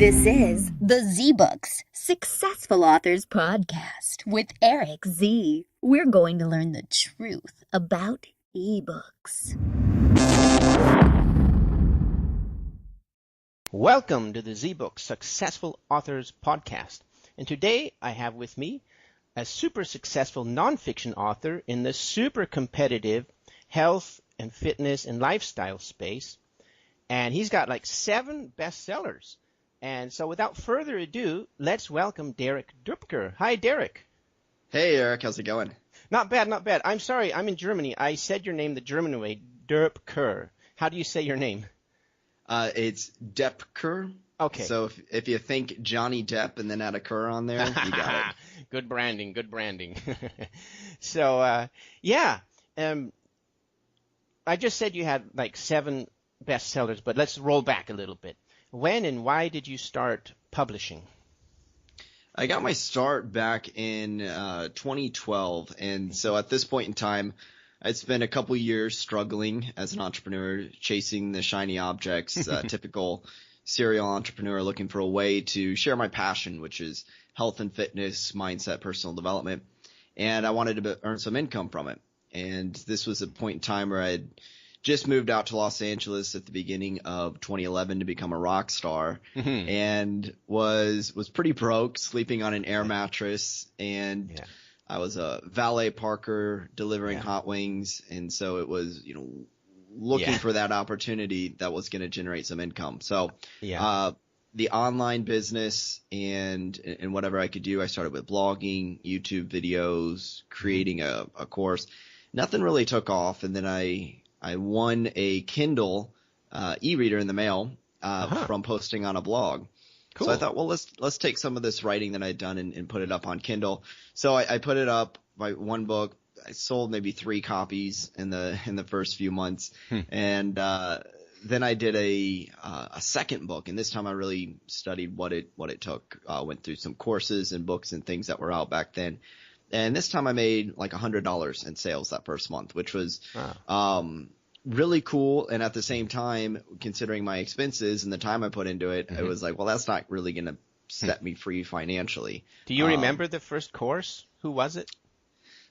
This is the Z-Books Successful Authors Podcast with Eric Z. We're going to learn the truth about ebooks. Welcome to the Z-Books Successful Authors Podcast. And today I have with me a super successful nonfiction author in the super competitive health and fitness and lifestyle space. And he's got like 7 bestsellers. And so without further ado, let's welcome Derek Doepker. Hi, Derek. Hey, Eric. How's it going? Not bad, not bad. I'm sorry, I'm in Germany. I said your name the German way, Doepker. How do you say your name? It's Doepker. Okay. So if you think Johnny Depp and then add a Kerr on there, you got it. Good branding, good branding. So, I just said you had like 7 bestsellers, but let's roll back a little bit. When and why did you start publishing? I got my start back in 2012, and so at this point in time, I'd spent a couple years struggling as an entrepreneur, chasing the shiny objects, typical serial entrepreneur looking for a way to share my passion, which is health and fitness, mindset, personal development, and I wanted to earn some income from it. And this was a point in time where I'd just moved out to Los Angeles at the beginning of 2011 to become a rock star, and was pretty broke, sleeping on an air mattress, and I was a valet parker delivering hot wings, and so it was, looking for that opportunity that was going to generate some income. So the online business and whatever I could do, I started with blogging, YouTube videos, creating a course. Nothing really took off, and then I won a Kindle e-reader in the mail from posting on a blog. Cool. So I thought, well, let's take some of this writing that I'd done and put it up on Kindle. So I put it up, my one book. I sold maybe 3 copies in the first few months, and then I did a second book, and this time I really studied what it took. Went through some courses and books and things that were out back then. And this time I made like $100 in sales that first month, which was really cool. And at the same time, considering my expenses and the time I put into it, it was like, well, that's not really going to set me free financially. Do you remember the first course? Who was it?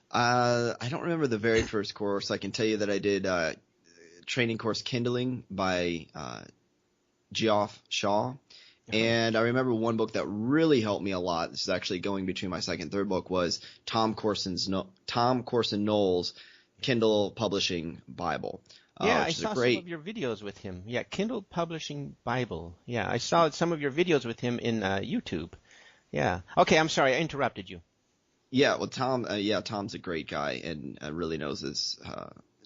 I don't remember the very first course. I can tell you that I did training course Kindling by Geoff Shaw. And I remember one book that really helped me a lot. This is actually going between my second and third book, was Corson Knowles' Kindle Publishing Bible. I saw some of your videos with him. Yeah, Kindle Publishing Bible. Yeah, I saw some of your videos with him in YouTube. Yeah. Okay, I'm sorry, I interrupted you. Yeah, well, Tom's a great guy and really knows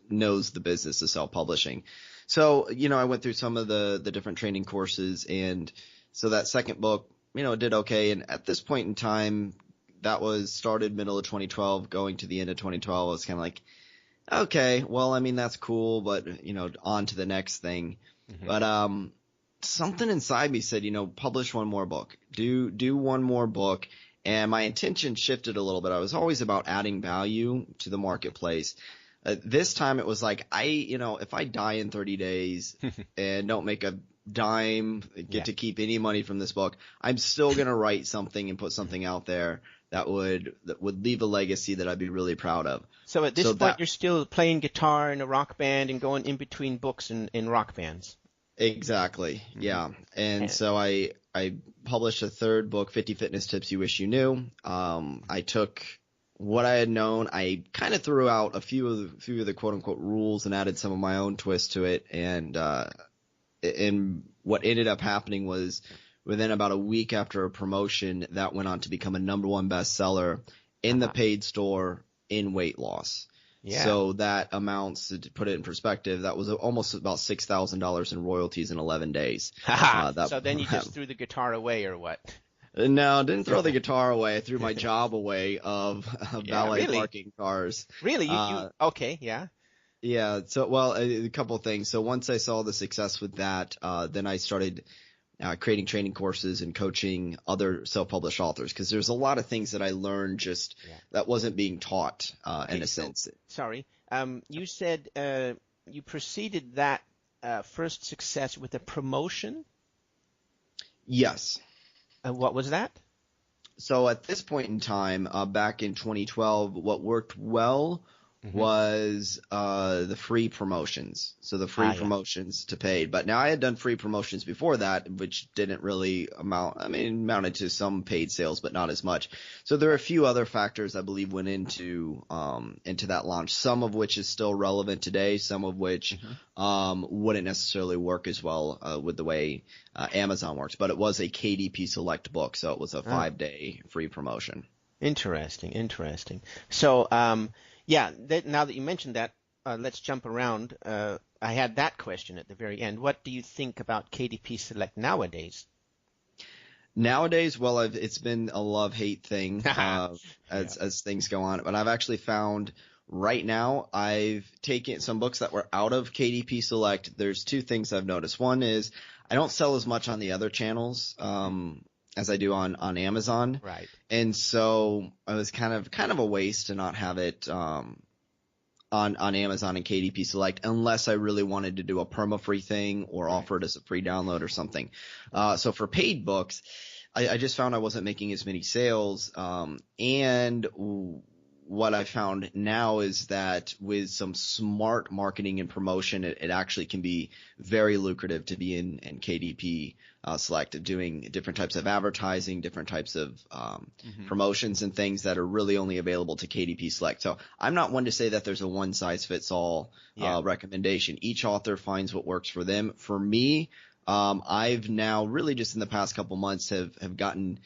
the business of self-publishing. So, I went through some of the different training courses, and so that second book, did okay. And at this point in time, that was started middle of 2012, going to the end of 2012. I was kind of like, okay, well, that's cool, but, on to the next thing. But something inside me said, publish one more book. Do one more book. And my intention shifted a little bit. I was always about adding value to the marketplace. This time it was like, if I die in 30 days and don't make a dime, get to keep any money from this book, I'm still going to write something and put something out there that would leave a legacy that I'd be really proud of. So at this point, you're still playing guitar in a rock band and going in between books in rock bands. Exactly. Yeah. And so I published a third book, 50 Fitness Tips You Wish You Knew. I took what I had known, I kind of threw out a few of the quote unquote rules and added some of my own twist to it. And what ended up happening was, within about a week after a promotion, that went on to become a #1 bestseller in the paid store in weight loss. Yeah. So that amounts, to put it in perspective, that was almost about $6,000 in royalties in 11 days. So then you just threw the guitar away, or what? No, didn't throw the guitar away. I threw my job away of valet parking cars. Really? Okay, yeah. Yeah. So, well, a couple of things. So once I saw the success with that, then I started creating training courses and coaching other self-published authors, because there's a lot of things that I learned that wasn't being taught in a sense. Sorry. You said you preceded that first success with a promotion? Yes. What was that? So at this point in time, back in 2012, what worked well was the free promotions. So the free promotions to paid. But now I had done free promotions before that, which didn't really amounted to some paid sales, but not as much. So there are a few other factors I believe went into that launch, some of which is still relevant today, some of which wouldn't necessarily work as well with the way Amazon works. But it was a KDP Select book, so it was a 5-day free promotion. Interesting. So, now that you mentioned that, let's jump around. I had that question at the very end. What do you think about KDP Select nowadays? Nowadays, well, it's been a love-hate thing as things go on. But I've actually found right now I've taken some books that were out of KDP Select. There's two things I've noticed. One is I don't sell as much on the other channels as I do on Amazon. Right. And so it was kind of a waste to not have it on Amazon and KDP Select unless I really wanted to do a perma-free thing or offer it as a free download or something. So for paid books, I just found I wasn't making as many sales. And what I found now is that with some smart marketing and promotion, it actually can be very lucrative to be in KDP Select, of doing different types of advertising, different types of promotions and things that are really only available to KDP Select. So I'm not one to say that there's a one-size-fits-all recommendation. Each author finds what works for them. For me, I've now really just in the past couple months have gotten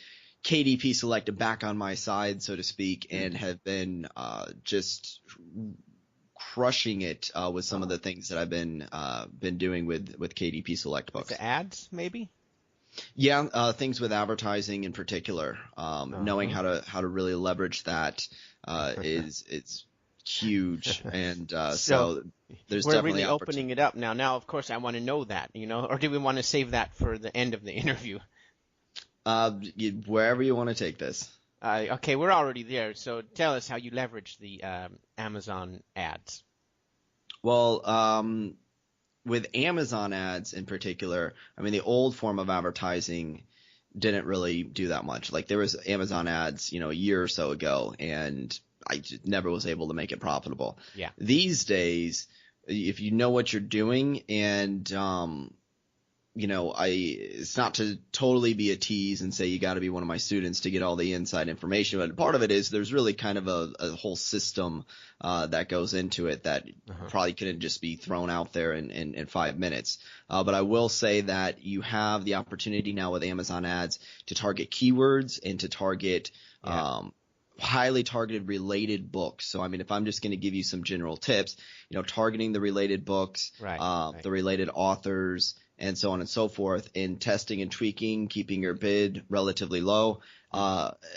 KDP Select back on my side, so to speak, and have been just crushing it with some of the things that I've been doing with KDP Select books. The ads, maybe? Yeah, things with advertising in particular. Knowing how to really leverage that is huge, and so there's we're definitely really opening it up now. Now, of course, I want to know that, or do we want to save that for the end of the interview? Wherever you want to take this. Okay, we're already there. So tell us how you leverage the Amazon ads. Well, with Amazon ads in particular, the old form of advertising didn't really do that much. Like there was Amazon ads, a year or so ago, and I just never was able to make it profitable. Yeah. These days, if you know what you're doing and it's not to totally be a tease and say you got to be one of my students to get all the inside information, but part of it is there's really kind of a whole system that goes into it that probably couldn't just be thrown out there in 5 minutes. But I will say that you have the opportunity now with Amazon ads to target keywords and to target highly targeted related books. So, if I'm just going to give you some general tips, targeting the related books, the related authors, and so on and so forth, in testing and tweaking, keeping your bid relatively low.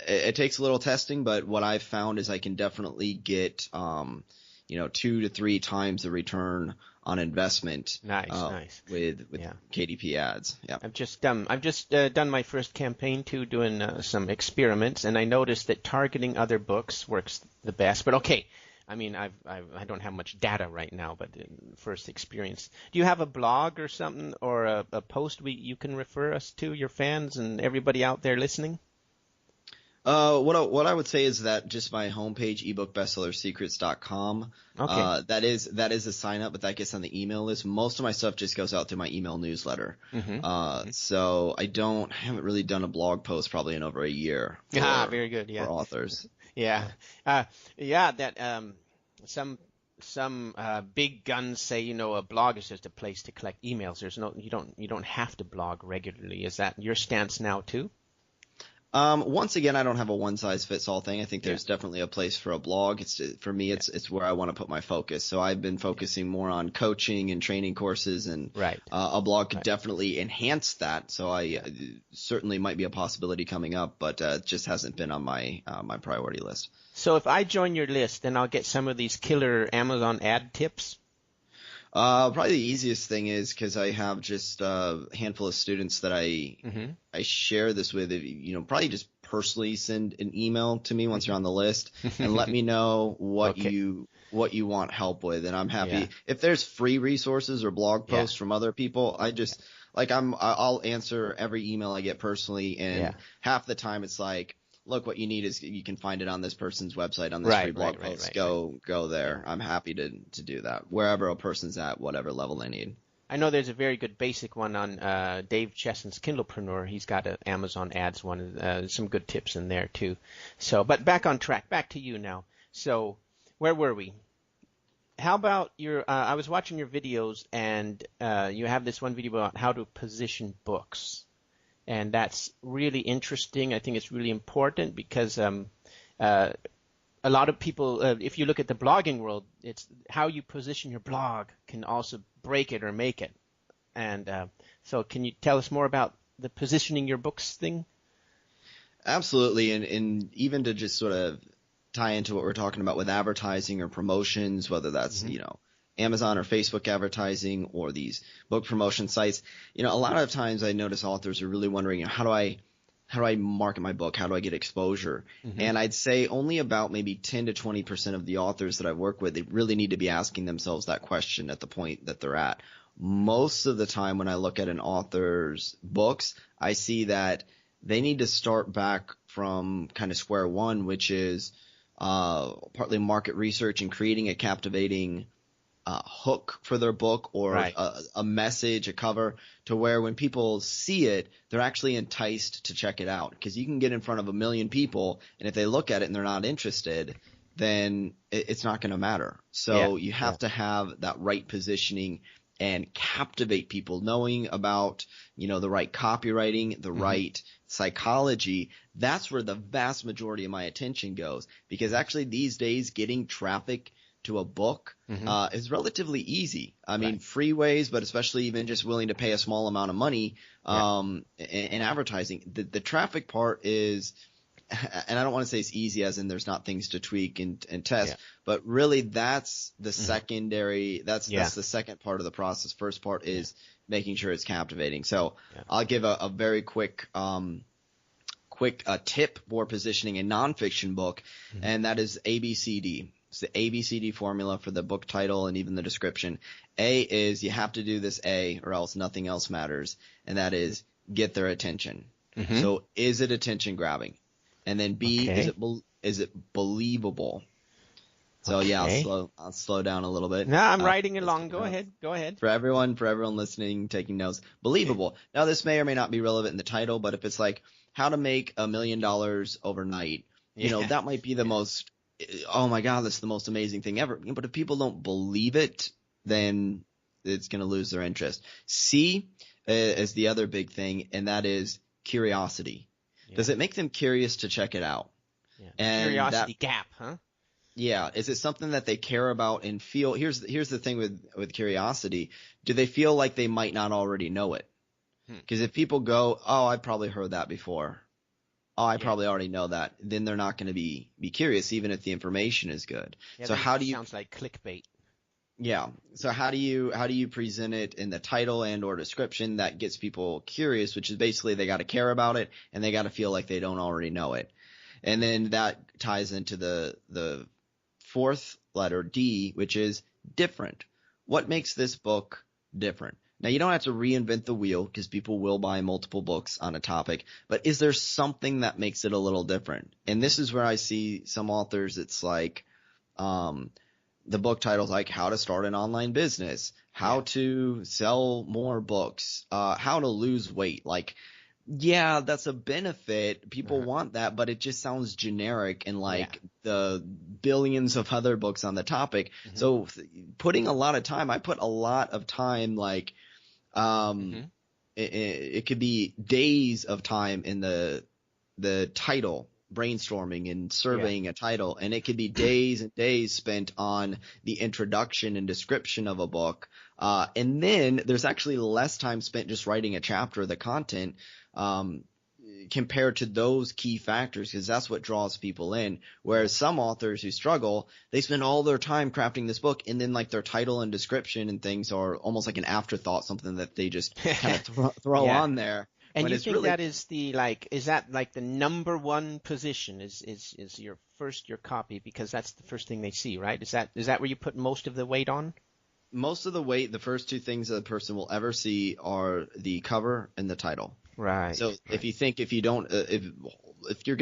It takes a little testing, but what I've found is I can definitely get, 2 to 3 times the return on investment. Nice. With KDP ads. Yeah. I've just done my first campaign too, doing some experiments, and I noticed that targeting other books works the best. But okay. I don't have much data right now, but first experience. Do you have a blog or something, or a post you can refer us to, your fans and everybody out there listening? What I would say is that just my homepage, ebookbestsellersecrets.com. Okay. That is a sign up, but that gets on the email list. Most of my stuff just goes out through my email newsletter. So I haven't really done a blog post probably in over a year. Very good. Yeah. For authors. Yeah. Some big guns say, a blog is just a place to collect emails. You don't have to blog regularly. Is that your stance now too? Once again, I don't have a one-size-fits-all thing. I think there's definitely a place for a blog. For me, it's where I want to put my focus. So I've been focusing more on coaching and training courses, and a blog could definitely enhance that. So I certainly might be a possibility coming up, but it just hasn't been on my priority list. So if I join your list, then I'll get some of these killer Amazon ad tips. Probably the easiest thing is because I have just a handful of students that I share this with. Probably just personally send an email to me once you're on the list and let me know what you want help with, and I'm happy if there's free resources or blog posts from other people. Like I'll answer every email I get personally, and Yeah. half the time it's like, look, what you need is you can find it on this person's website on this free blog post. Go there. I'm happy to do that wherever a person's at, whatever level they need. I know there's a very good basic one on Dave Cheson's Kindlepreneur. He's got an Amazon ads one, some good tips in there too. So, but back on track, back to you now. So, where were we? How about your, I was watching your videos, and you have this one video about how to position books. And that's really interesting. I think it's really important because a lot of people, if you look at the blogging world, it's how you position your blog can also break it or make it. And so can you tell us more about the positioning your books thing? Absolutely. And even to just sort of tie into what we're talking about with advertising or promotions, whether that's, Amazon or Facebook advertising or these book promotion sites, a lot of times I notice authors are really wondering, how do I market my book? How do I get exposure? Mm-hmm. And I'd say only about maybe 10 to 20% of the authors that I work with, they really need to be asking themselves that question at the point that they're at. Most of the time when I look at an author's books, I see that they need to start back from kind of square one, which is partly market research and creating a captivating hook for their book or a message, a cover, to where when people see it, they're actually enticed to check it out. Because you can get in front of 1 million people, and if they look at it and they're not interested, then it's not going to matter. So you have to have that right positioning and captivate people, knowing about, the right copywriting, the right psychology. That's where the vast majority of my attention goes, because actually these days getting traffic to a book is relatively easy. I mean, free ways, but especially even just willing to pay a small amount of money in advertising. The traffic part is, and I don't want to say it's easy as in there's not things to tweak and test, but really that's the secondary, that's the second part of the process. First part is making sure it's captivating. So I'll give a very quick tip for positioning a nonfiction book, and that is ABCD. It's the ABCD formula for the book title and even the description. A is you have to do this A or else nothing else matters, and that is get their attention. So is it attention grabbing? And then B, is it believable? So I'll slow down a little bit. No, I'm writing along. Go ahead. For everyone listening, taking notes, believable. Now this may or may not be relevant in the title, but if it's like how to make $1 million overnight, that might be the most, oh my God, that's the most amazing thing ever. But if people don't believe it, then it's going to lose their interest. C is the other big thing, and that is curiosity. Does it make them curious to check it out? And curiosity gap, huh? Yeah. Is it something that they care about and feel? Here's the thing with curiosity. Do they feel like they might not already know it? Because if people go, oh, I've probably heard that before. Oh, I probably already know that. Then they're not going to be curious, even if the information is good. So how do you? Sounds like clickbait. Yeah. So how do you present it in the title and or description that gets people curious, which is basically they got to care about it and they got to feel like they don't already know it. And then that ties into the fourth letter D, which is different. What makes this book different? Now, you don't have to reinvent the wheel because people will buy multiple books on a topic, but is there something that makes it a little different? And this is where I see some authors, it's like, the book titles like How to Start an Online Business, How to Sell More Books, How to Lose Weight. Like, yeah, that's a benefit. People want that, but it just sounds generic and like the billions of other books on the topic. So putting a lot of time, I put a lot of time, like, it could be days of time in the title, brainstorming and surveying a title, and it could be days and days spent on the introduction and description of a book. And then there's actually less time spent just writing a chapter of the content, compared to those key factors, because that's what draws people in. Whereas some authors who struggle, they spend all their time crafting this book, and then like their title and description and things are almost like an afterthought, something that they just kind of throw on there. And you think that is is that like the number one position is your copy, because that's the first thing they see, right? Is that where you put most of the weight on? most of the weight, the first two things that a person will ever see are the cover and the title. Right. So if you think if you're going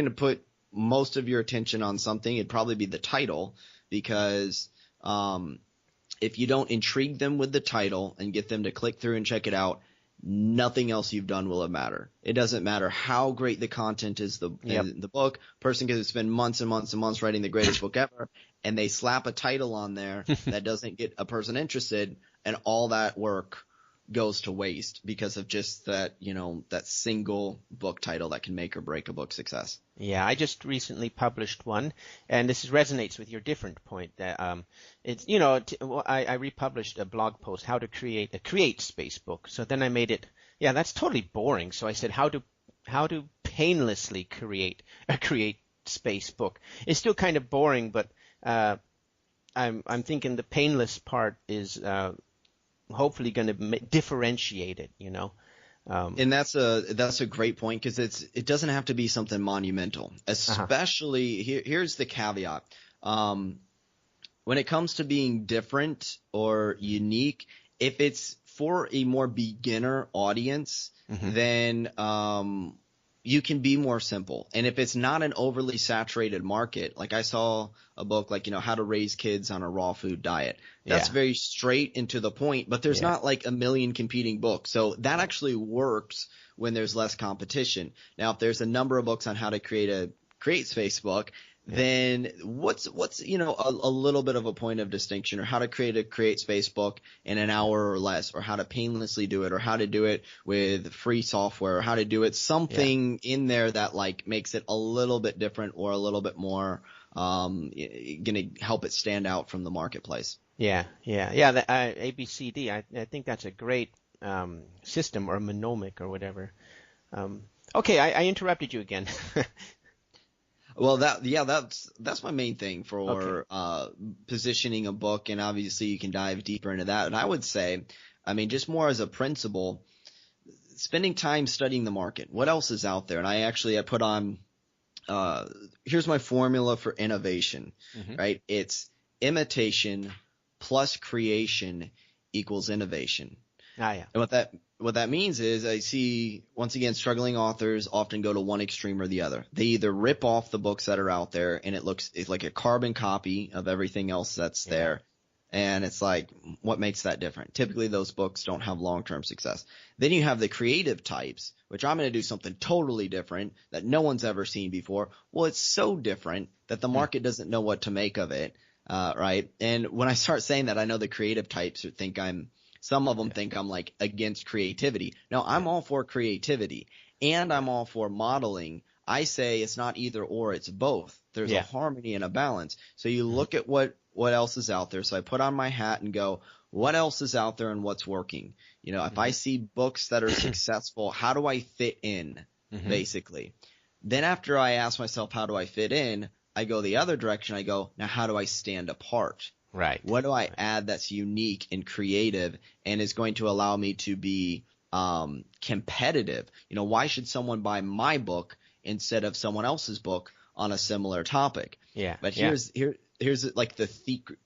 to put most of your attention on something, it'd probably be the title, because if you don't intrigue them with the title and get them to click through and check it out, nothing else you've done will matter. It doesn't matter how great the content is in the book. Person can spend months and months and months writing the greatest book ever, and they slap a title on there that doesn't get a person interested, and all that work goes to waste because of just that, that single book title that can make or break a book success. Yeah, I just recently published one, and this resonates with your different point. That it's I republished a blog post, how to create a create space book. So then I made it. Yeah, that's totally boring. So I said how to painlessly create a create space book. It's still kind of boring, but I'm thinking the painless part is hopefully going to differentiate it. And that's a great point, because it doesn't have to be something monumental. Especially here's the caveat. When it comes to being different or unique, if it's for a more beginner audience, then you can be more simple. And if it's not an overly saturated market, like I saw a book like, how to raise kids on a raw food diet. That's very straight and to the point, but there's not like a million competing books. So that actually works when there's less competition. Now, if there's a number of books on how to create space book, then what's a little bit of a point of distinction, or how to create space book in an hour or less, or how to painlessly do it, or how to do it with free software, or how to do it something in there that like makes it a little bit different, or a little bit more going to help it stand out from the marketplace. The ABCD. I think that's a great system, or mnemonic, or whatever. Okay, I interrupted you again. Well, that's my main thing for positioning a book, and obviously you can dive deeper into that. And I would say, just more as a principle, spending time studying the market. What else is out there? And I put on here's my formula for innovation, right? It's imitation plus creation equals innovation. And what that means is, I see, once again, struggling authors often go to one extreme or the other. They either rip off the books that are out there, and it's like a carbon copy of everything else that's there. And it's like, what makes that different? Typically, those books don't have long-term success. Then you have the creative types, which I'm going to do something totally different that no one's ever seen before. Well, it's so different that the market doesn't know what to make of it, right? And when I start saying that, I know the creative types think some of them think I'm like against creativity. No, I'm all for creativity, and I'm all for modeling. I say it's not either or, it's both. There's a harmony and a balance. So you look at what else is out there. So I put on my hat and go, what else is out there and what's working? If I see books that are successful, how do I fit in, basically? Then after I ask myself, how do I fit in? I go the other direction. I go, now how do I stand apart? Right. What do I add that's unique and creative and is going to allow me to be competitive? Why should someone buy my book instead of someone else's book on a similar topic? But here's like the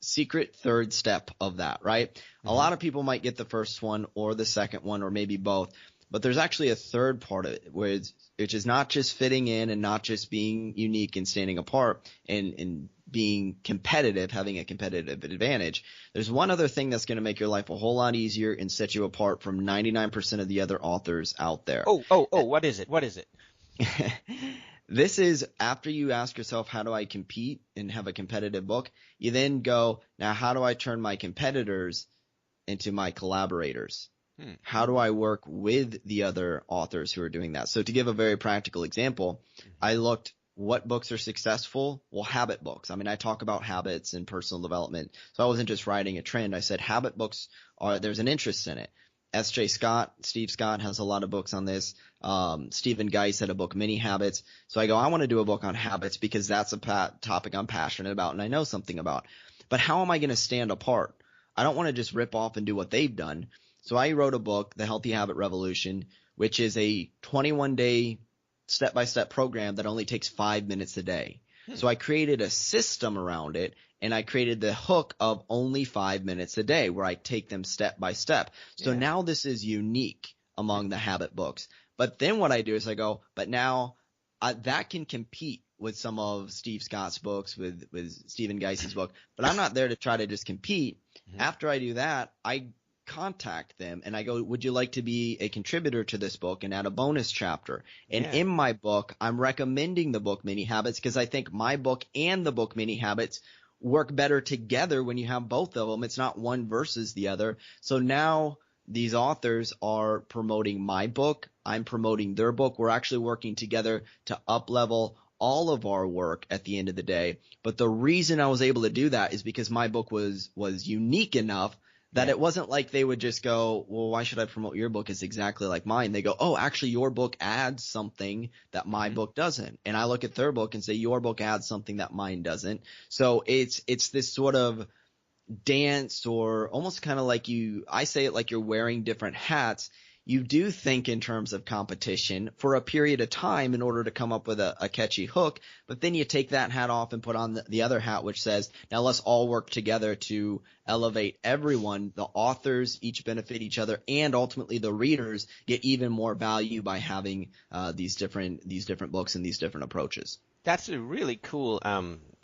secret third step of that, right? A lot of people might get the first one or the second one, or maybe both. But there's actually a third part of it, which is not just fitting in and not just being unique and standing apart and being competitive, having a competitive advantage. There's one other thing that's going to make your life a whole lot easier and set you apart from 99% of the other authors out there. What is it? What is it? This is after you ask yourself, how do I compete and have a competitive book? You then go, now how do I turn my competitors into my collaborators? How do I work with the other authors who are doing that? So to give a very practical example, I looked what books are successful. Well, habit books. I talk about habits and personal development. So I wasn't just writing a trend. I said habit books there's an interest in it. Steve Scott has a lot of books on this. Stephen Geis had a book, Mini Habits. So I go, I want to do a book on habits because that's a topic I'm passionate about and I know something about. But how am I going to stand apart? I don't want to just rip off and do what they've done. So I wrote a book, The Healthy Habit Revolution, which is a 21-day step-by-step program that only takes 5 minutes a day. So I created a system around it, and I created the hook of only 5 minutes a day where I take them step by step. So now this is unique among the habit books. But then what I do is I go, but now that can compete with some of Steve Scott's books, with Stephen Geis's book, but I'm not there to try to just compete. After I do that, I contact them and I go, would you like to be a contributor to this book and add a bonus chapter? And in my book, I'm recommending the book Mini Habits because I think my book and the book Mini Habits work better together when you have both of them. It's not one versus the other. So now these authors are promoting my book. I'm promoting their book. We're actually working together to up-level all of our work at the end of the day. But the reason I was able to do that is because my book was unique enough that it wasn't like they would just go, well, why should I promote your book? It's exactly like mine. They go, oh, actually your book adds something that my book doesn't. And I look at their book and say, your book adds something that mine doesn't. So it's this sort of dance, or almost kind of like I say it like you're wearing different hats. You do think in terms of competition for a period of time in order to come up with a catchy hook, but then you take that hat off and put on the other hat, which says, now let's all work together to elevate everyone. The authors each benefit each other, and ultimately the readers get even more value by having these different books and these different approaches. That's a really cool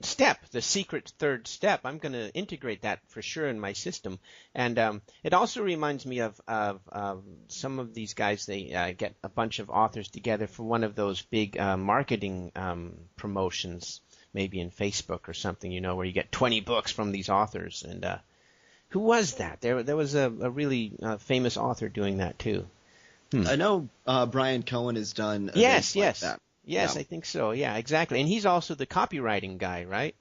step, the secret third step. I'm going to integrate that for sure in my system. And it also reminds me of some of these guys. They get a bunch of authors together for one of those big marketing promotions, maybe in Facebook or something, where you get 20 books from these authors. And who was that? There was a really famous author doing that too. I know Brian Cohen has done yes. like that. Yes, Yeah. I think so. Yeah, exactly. And he's also the copywriting guy, right?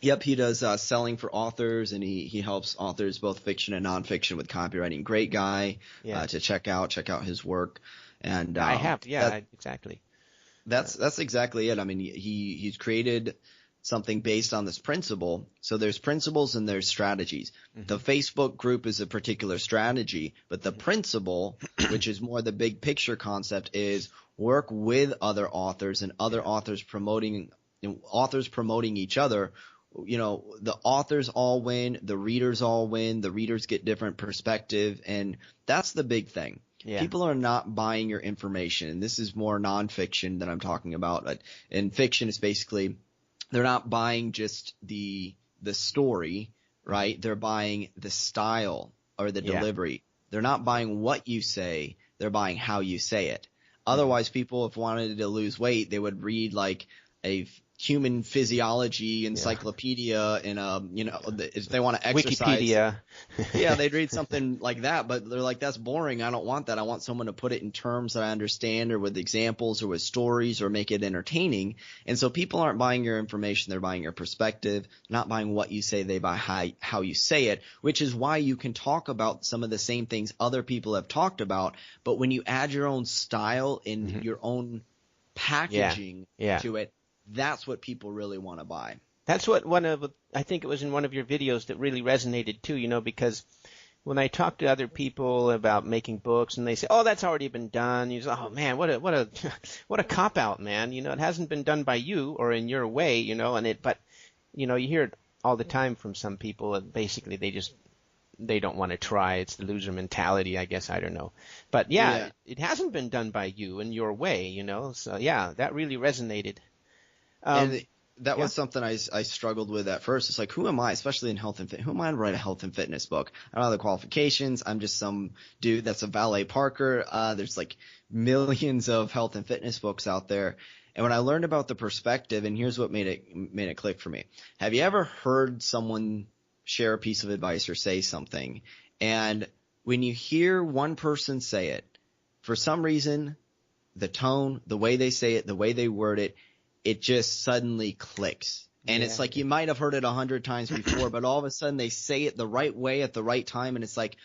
Yep, he does selling for authors, and he helps authors both fiction and nonfiction with copywriting. Great guy to check out his work. And I have, exactly. That's exactly it. I mean, he's created something based on this principle. So there's principles and there's strategies. The Facebook group is a particular strategy, but the principle, which is more the big picture concept, is work with other authors and other authors promoting each other. The authors all win, the readers all win, the readers get different perspective, and that's the big thing. Yeah. People are not buying your information, and this is more nonfiction that I'm talking about. And fiction is basically, they're not buying just the story, right? They're buying the style or the delivery. They're not buying what you say, they're buying how you say it. Otherwise, people, if wanted to lose weight, they would read like a human physiology encyclopedia in if they want to exercise. Wikipedia. They'd read something like that, but they're like, that's boring. I don't want that. I want someone to put it in terms that I understand, or with examples, or with stories, or make it entertaining. And so people aren't buying your information, they're buying your perspective, not buying what you say, they buy how you say it, which is why you can talk about some of the same things other people have talked about, but when you add your own style and your own packaging to it, that's what people really want to buy. That's what I think it was in one of your videos that really resonated too, because when I talk to other people about making books and they say, oh, that's already been done, you say, oh man, what a cop out, man. It hasn't been done by you or in your way, but you hear it all the time from some people, and basically they don't want to try. It's the loser mentality, I guess. I don't know. But it hasn't been done by you in your way, So that really resonated. And that was something I struggled with at first. It's like, who am I, especially in health and fitness? Who am I to write a health and fitness book? I don't have the qualifications. I'm just some dude that's a valet parker. There's like millions of health and fitness books out there. And when I learned about the perspective, and here's what made it click for me. Have you ever heard someone share a piece of advice or say something, and when you hear one person say it, for some reason, the tone, the way they say it, the way they word it, it just suddenly clicks. And it's like you might have heard it 100 times before, but all of a sudden they say it the right way at the right time, and it's like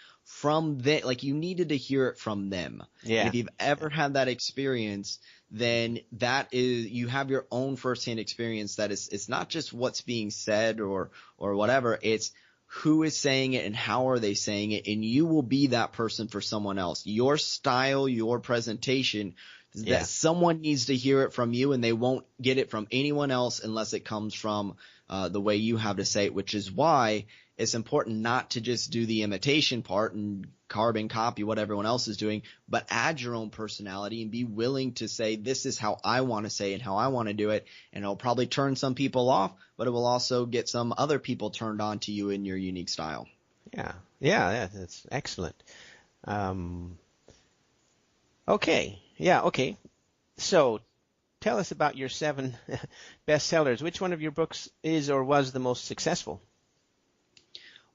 like you needed to hear it from them. Yeah. And if you've ever had that experience, then you have your own firsthand experience that it's not just what's being said or whatever, it's who is saying it and how are they saying it, and you will be that person for someone else. Your style, your presentation Yeah. that someone needs to hear it from you, and they won't get it from anyone else unless it comes from the way you have to say it, which is why it's important not to just do the imitation part and carbon copy what everyone else is doing, but add your own personality and be willing to say, this is how I want to say it and how I want to do it. And it'll probably turn some people off, but it will also get some other people turned on to you in your unique style. Yeah, that's excellent. Okay. So tell us about your 7 bestsellers. Which one of your books is or was the most successful?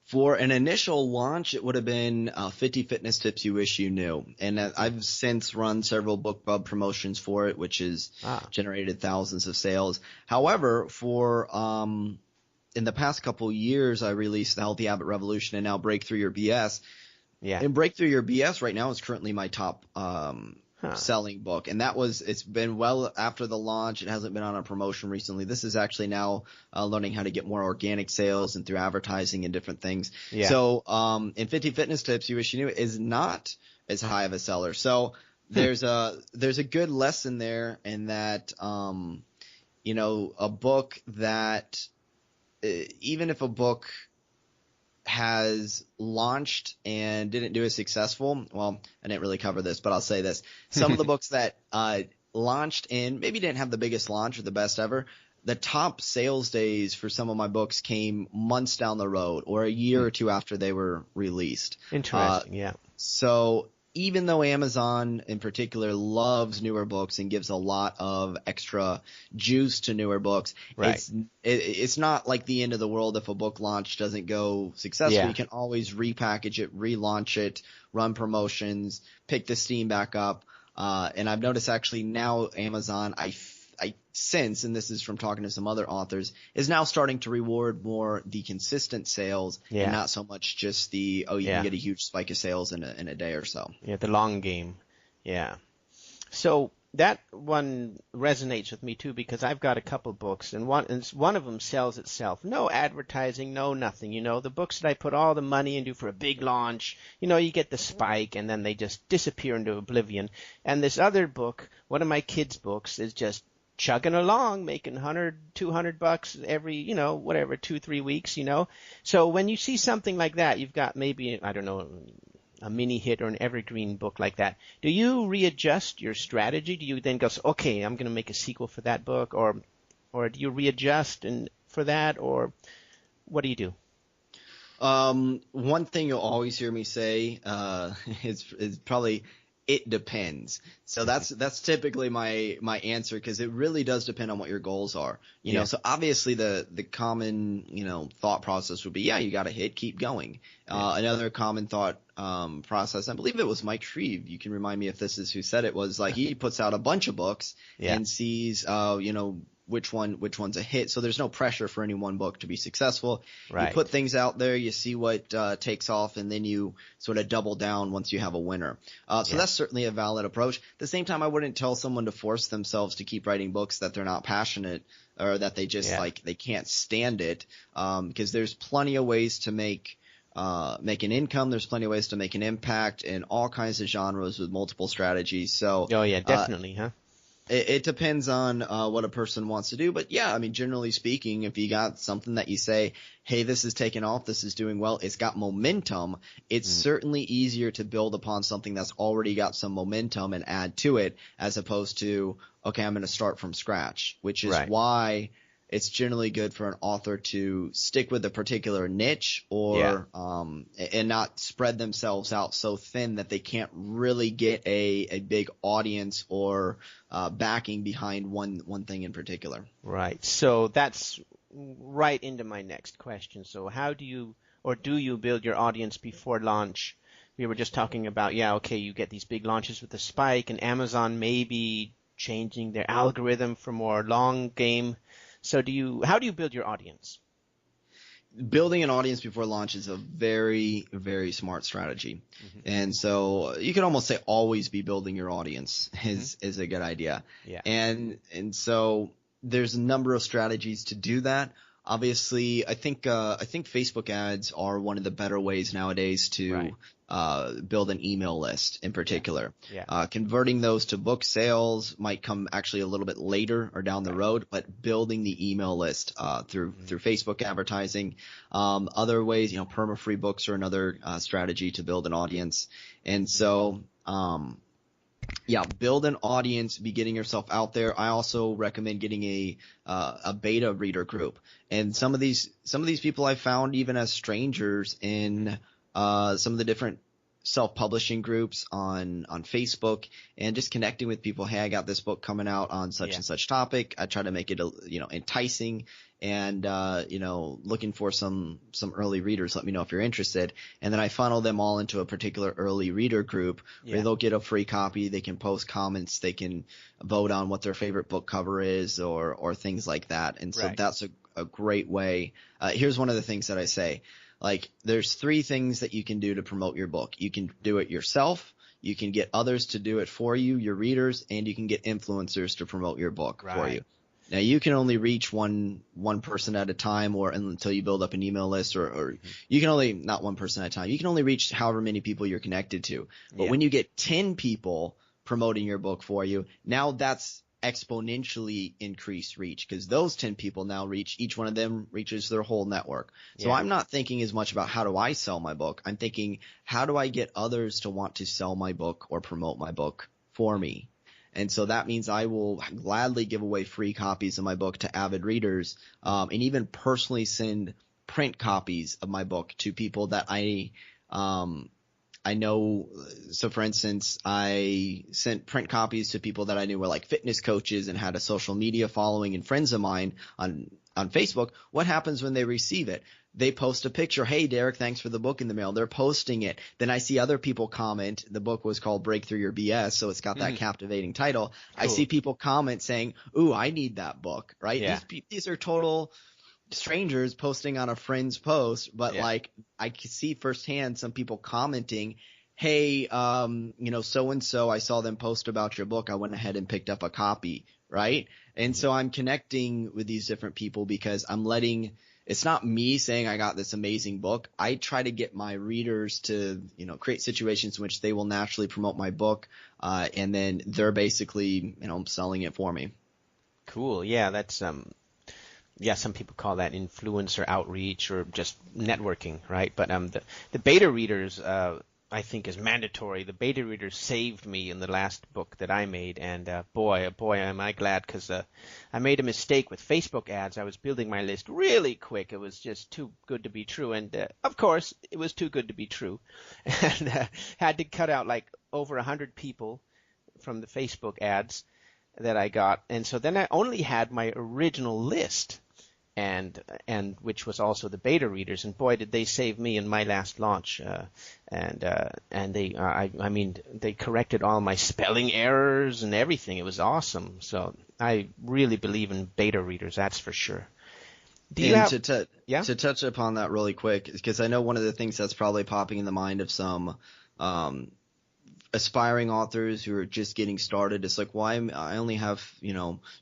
For an initial launch, it would have been 50 Fitness Tips You Wish You Knew. And I've since run several BookBub promotions for it, which has generated thousands of sales. However, in the past couple years, I released The Healthy Habit Revolution and now Breakthrough Your BS. Yeah. And Breakthrough Your BS right now is currently my top selling book. And it's been well after the launch. It hasn't been on a promotion recently. This is actually now learning how to get more organic sales and through advertising and different things. Yeah. So in 50 Fitness Tips You Wish You Knew is not as high of a seller. So there's a good lesson there in that, a book that even if a book has launched and didn't do as successful, well, I didn't really cover this, but I'll say this. Some of the books that launched and maybe didn't have the biggest launch or the best ever, the top sales days for some of my books came months down the road or a year or two after they were released. Interesting, yeah. So even though Amazon in particular loves newer books and gives a lot of extra juice to newer books, right. It's not like the end of the world if a book launch doesn't go successful. Yeah. You can always repackage it, relaunch it, run promotions, pick the steam back up. And I've noticed actually now Amazon, I sense, and this is from talking to some other authors, is now starting to reward more the consistent sales and not so much just the, you can get a huge spike of sales in a day or so. Yeah, the long game. Yeah. So that one resonates with me too because I've got a couple books and one of them sells itself. No advertising, no nothing. The books that I put all the money into for a big launch, you get the spike and then they just disappear into oblivion. And this other book, one of my kids' books, is just chugging along, making $100, $200 every, 2-3 weeks, So when you see something like that, you've got maybe, I don't know, a mini hit or an evergreen book like that. Do you readjust your strategy? Do you then go, okay, I'm going to make a sequel for that book, or do you readjust for that, or what do you do? One thing you'll always hear me say is probably it depends. So that's typically my answer because it really does depend on what your goals are. So obviously the common, thought process would be, you got to hit, keep going. Another common thought process, I believe it was Mike Shreve. You can remind me if this is who said it, was like he puts out a bunch of books and sees, which one's a hit. So there's no pressure for any one book to be successful. Right. You put things out there, you see what takes off, and then you sort of double down once you have a winner. So that's certainly a valid approach. At the same time, I wouldn't tell someone to force themselves to keep writing books that they're not passionate or that they just they can't stand it. Because there's plenty of ways to make an income. There's plenty of ways to make an impact in all kinds of genres with multiple strategies. So definitely, huh? It depends on what a person wants to do. But generally speaking, if you got something that you say, hey, this is taking off, this is doing well, it's got momentum, it's certainly easier to build upon something that's already got some momentum and add to it as opposed to, okay, I'm going to start from scratch, which is why it's generally good for an author to stick with a particular niche or and not spread themselves out so thin that they can't really get a big audience or backing behind one thing in particular. Right. So that's right into my next question. So how do you build your audience before launch? We were just talking about, you get these big launches with the spike and Amazon maybe changing their algorithm for more long game. So how do you build your audience? Building an audience before launch is a very, very smart strategy. Mm-hmm. And so you can almost say always be building your audience is a good idea. Yeah. And so there's a number of strategies to do that. Obviously, I think Facebook ads are one of the better ways nowadays to build an email list in particular. Yeah. Converting those to book sales might come actually a little bit later or down the road, but building the email list through Facebook advertising. Other ways, perma-free books are another strategy to build an audience. And so build an audience, be getting yourself out there. I also recommend getting a beta reader group. And some of these people I found even as strangers in some of the different self-publishing groups on Facebook, and just connecting with people. Hey, I got this book coming out on such and such topic. I try to make it enticing, and looking for some early readers. Let me know if you're interested. And then I funnel them all into a particular early reader group where they'll get a free copy. They can post comments. They can vote on what their favorite book cover is, or things like that. And so that's a great way. Here's one of the things that I say. Like, there's 3 things that you can do to promote your book. You can do it yourself, you can get others to do it for you, your readers, and you can get influencers to promote your book for you. Now, you can only reach one person at a time, or until you build up an email list, or you can only, not one person at a time, you can only reach however many people you're connected to. But when you get 10 people promoting your book for you, now that's exponentially increased reach, because those 10 people now each one of them reaches their whole network. So I'm not thinking as much about how do I sell my book. I'm thinking, how do I get others to want to sell my book or promote my book for me? And so that means I will gladly give away free copies of my book to avid readers, and even personally send print copies of my book to people that I know. So for instance, I sent print copies to people that I knew were like fitness coaches and had a social media following, and friends of mine on Facebook. What happens when they receive it? They post a picture. Hey, Derek, thanks for the book in the mail. They're posting it. Then I see other people comment. The book was called Break Through Your BS, so it's got that captivating title. Cool. I see people comment saying, ooh, I need that book, right? Yeah. These are total strangers posting on a friend's post, but like, I can see firsthand some people commenting, hey, so-and-so, I saw them post about your book. I went ahead and picked up a copy, right? And so I'm connecting with these different people because it's not me saying I got this amazing book. I try to get my readers to, create situations in which they will naturally promote my book, and then they're basically, selling it for me. Cool. Yeah, that's some people call that influencer outreach or just networking, right? But the beta readers, I think, is mandatory. The beta readers saved me in the last book that I made, and boy, am I glad, because I made a mistake with Facebook ads. I was building my list really quick. It was just too good to be true, and of course, it was too good to be true, and had to cut out like over 100 people from the Facebook ads that I got, and so then I only had my original list, and which was also the beta readers, and boy, did they save me in my last launch. And they corrected all my spelling errors and everything. It was awesome. So I really believe in beta readers, that's for sure. To touch upon that really quick, because I know one of the things that's probably popping in the mind of some aspiring authors who are just getting started, it's like, I only have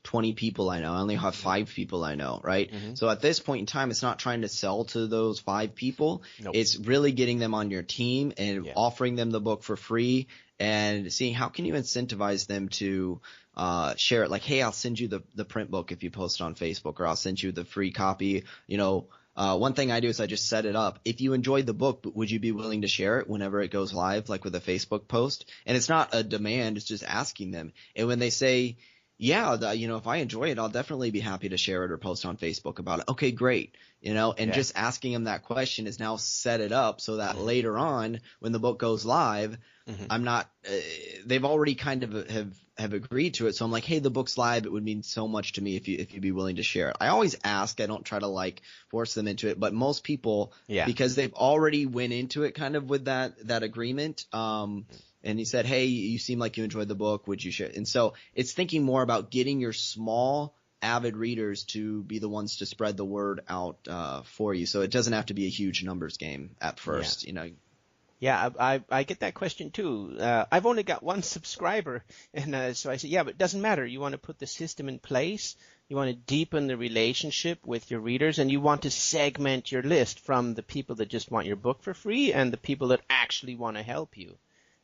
20 people I know. I only have 5 people I know, right? Mm-hmm. So at this point in time, it's not trying to sell to those 5 people. Nope. It's really getting them on your team and offering them the book for free, and seeing how can you incentivize them to share it. Like, hey, I'll send you the print book if you post it on Facebook, or I'll send you the free copy. One thing I do is I just set it up. If you enjoyed the book, would you be willing to share it whenever it goes live, like with a Facebook post? And it's not a demand, it's just asking them. And when they say, if I enjoy it, I'll definitely be happy to share it or post on Facebook about it. Okay, great. Just asking them that question is now set it up so that later on when the book goes live, I'm not, they've already kind of have agreed to it. So I'm like, hey, the book's live. It would mean so much to me if you'd be willing to share it. I always ask. I don't try to force them into it, but most people, because they've already went into it kind of with that agreement. And he said, hey, you seem like you enjoyed the book. Would you share? And so it's thinking more about getting your small avid readers to be the ones to spread the word out for you. So it doesn't have to be a huge numbers game at first, Yeah, I get that question too. I've only got 1 subscriber, and so I said, but it doesn't matter. You want to put the system in place You want to deepen the relationship with your readers, and you want to segment your list from the people that just want your book for free and the people that actually want to help you.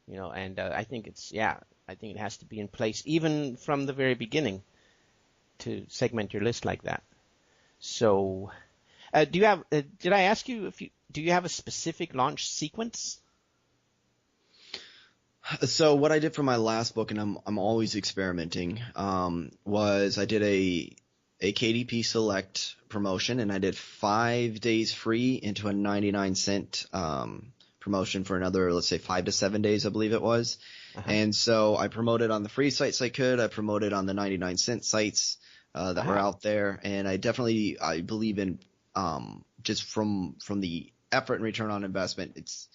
And I think I think it has to be in place even from the very beginning to segment your list like that. So, did I ask you do you have a specific launch sequence? So what I did for my last book, and I'm always experimenting, was I did a KDP Select promotion, and I did 5 days free into a 99-cent promotion for another, let's say, 5 to 7 days, I believe it was. Uh-huh. And so I promoted on the free sites I could. I promoted on the 99-cent sites that were out there, and I believe in just from the effort and return on investment, it's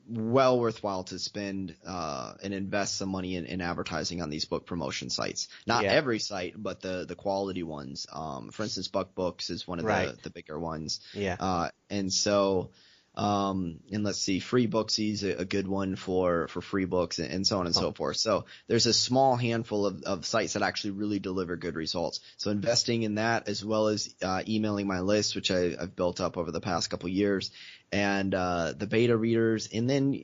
well worthwhile to spend and invest some money in advertising on these book promotion sites. Not every site, but the quality ones. For instance, Buck Books is one of the bigger ones. Yeah. And so and let's see, Free Booksy's a good one for free books and so on and so forth. So there's a small handful of sites that actually really deliver good results. So investing in that, as well as emailing my list, which I've built up over the past couple years, and the beta readers, and then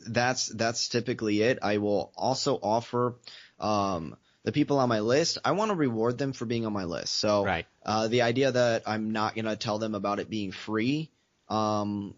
that's typically it. I will also offer the people on my list, I want to reward them for being on my list. So the idea that I'm not going to tell them about it being free and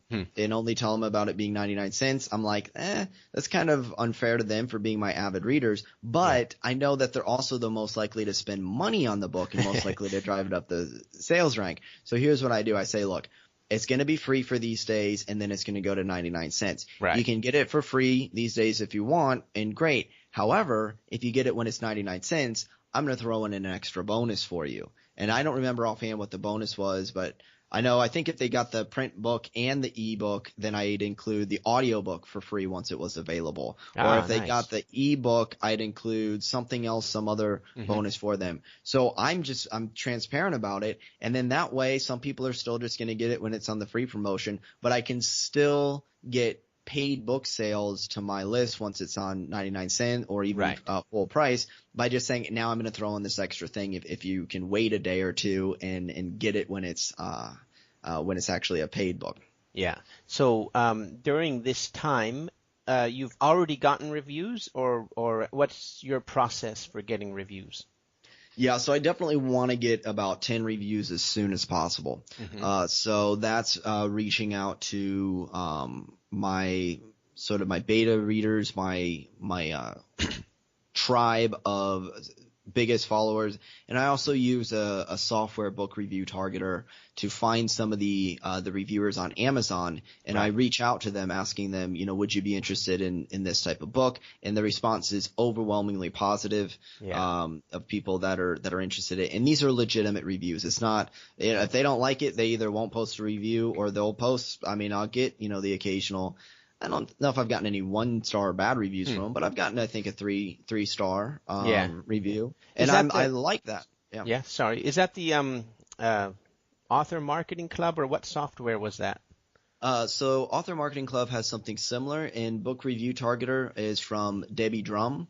only tell them about it being 99 cents, I'm like, that's kind of unfair to them for being my avid readers. But I know that they're also the most likely to spend money on the book and most likely to drive it up the sales rank. So here's what I do. I say, look, it's going to be free for these days, and then it's going to go to 99 cents. Right. You can get it for free these days if you want, and great. However, if you get it when it's 99 cents, I'm going to throw in an extra bonus for you. And I don't remember offhand what the bonus was, but I think if they got the print book and the ebook, then I'd include the audiobook for free once it was available. Or if they got the ebook, I'd include something else, some other bonus for them. So I'm transparent about it. And then that way, some people are still just going to get it when it's on the free promotion, but I can still get paid book sales to my list once it's on 99 cents or even full price by just saying, now I'm going to throw in this extra thing if you can wait a day or two and get it when it's actually a paid book. Yeah. So during this time, you've already gotten reviews, or what's your process for getting reviews? Yeah, so I definitely want to get about 10 reviews as soon as possible. So that's reaching out to my beta readers, my tribe of biggest followers, and I also use a software book review targeter to find some of the reviewers on Amazon, and I reach out to them asking them, would you be interested in this type of book? And the response is overwhelmingly positive of people that are interested in it. And these are legitimate reviews. It's not, if they don't like it, they either won't post a review or they'll post. I mean, I'll get the occasional. I don't know if I've gotten any 1-star bad reviews from them, but I've gotten, I think, a 3-star review, and I like that. Yeah. Sorry, is that the Author Marketing Club, or what software was that? So Author Marketing Club has something similar, and Book Review Targeter is from Debbie Drum.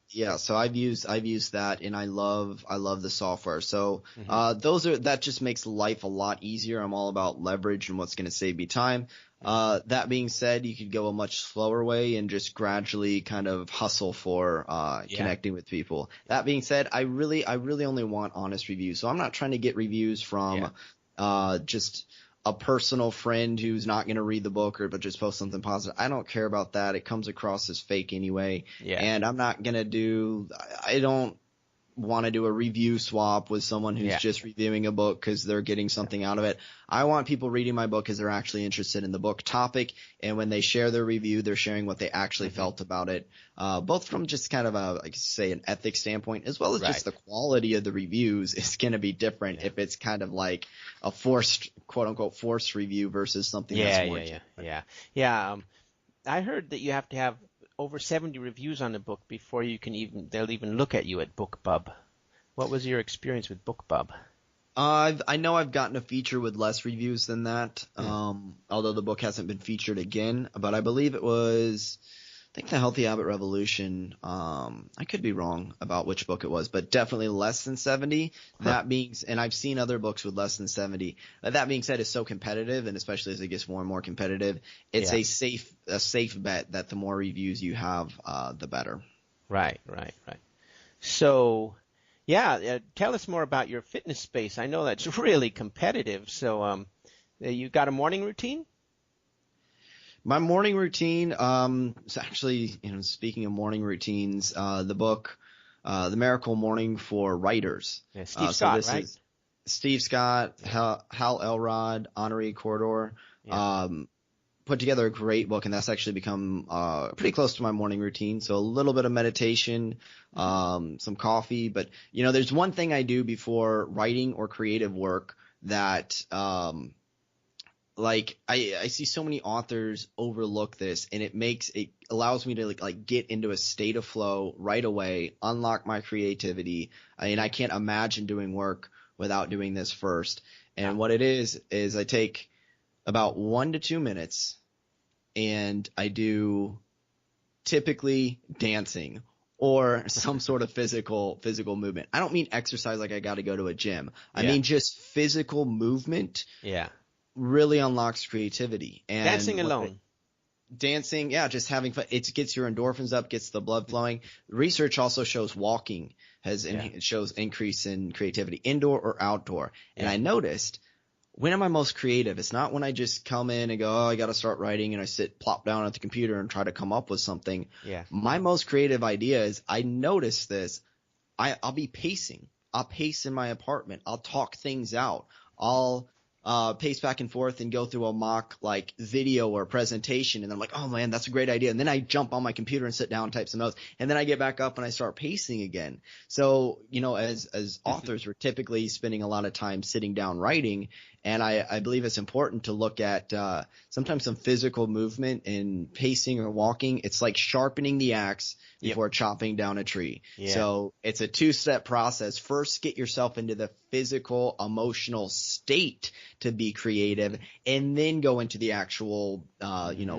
Yeah, so I've used that, and I love the software. So that just makes life a lot easier. I'm all about leverage and what's going to save me time. That being said, you could go a much slower way and just gradually kind of hustle for connecting with people. That being said, I really only want honest reviews. So I'm not trying to get reviews from just a personal friend who's not going to read the book but just post something positive. I don't care about that. It comes across as fake anyway. Yeah. And I'm not going to I don't want to do a review swap with someone who's just reviewing a book because they're getting something out of it. I want people reading my book because they're actually interested in the book topic, and when they share their review, they're sharing what they actually felt about it, both from just kind of an ethics standpoint, as well as just the quality of the reviews is going to be different if it's kind of like a forced, quote unquote, forced review versus something that's more I heard that you have to have over 70 reviews on a book before they'll even look at you at BookBub. What was your experience with BookBub? I know I've gotten a feature with less reviews than that, although the book hasn't been featured again. But I believe it was think the Healthy Habit Revolution, I could be wrong about which book it was, but definitely less than 70. Huh. And I've seen other books with less than 70. That being said, it's so competitive, and especially as it gets more and more competitive, it's Yeah. a safe bet that the more reviews you have, the better. Right. So, yeah, tell us more about your fitness space. I know that's really competitive. So, you got a morning routine? My morning routine, is actually, speaking of morning routines, the book, The Miracle Morning for Writers. Yeah, Steve So Scott, this right? is Steve Scott, Hal Elrod, Henri Corridor, Yeah. put together a great book, and that's actually become pretty close to my morning routine. So a little bit of meditation, some coffee, but there's one thing I do before writing or creative work that like I see so many authors overlook this, and it allows me to like get into a state of flow right away, unlock my creativity. I can't imagine doing work without doing this first. And what it is I take about 1 to 2 minutes, and I do typically dancing or some sort of physical movement. I don't mean exercise like I got to go to a gym. I Yeah. mean just physical movement Yeah. really unlocks creativity. And Dancing alone. dancing, yeah, just having fun. It gets your endorphins up, gets the blood flowing. Research also shows walking shows increase in creativity, indoor or outdoor. And Yeah. I noticed, when am I most creative? It's not when I just come in and go, oh, I got to start writing, and I plop down at the computer and try to come up with something. Yeah. My most creative idea is, I notice this, I'll be pacing. I'll pace in my apartment. I'll talk things out. I'll pace back and forth and go through a mock like video or presentation, and I'm like, oh man, that's a great idea. And then I jump on my computer and sit down and type some notes, and then I get back up and I start pacing again. So as authors, we're typically spending a lot of time sitting down writing, and I believe it's important to look at sometimes some physical movement in pacing or walking. It's like sharpening the axe before chopping down a tree. Yeah. So it's a 2-step process. First, get yourself into the physical, emotional state to be creative, and then go into the actual,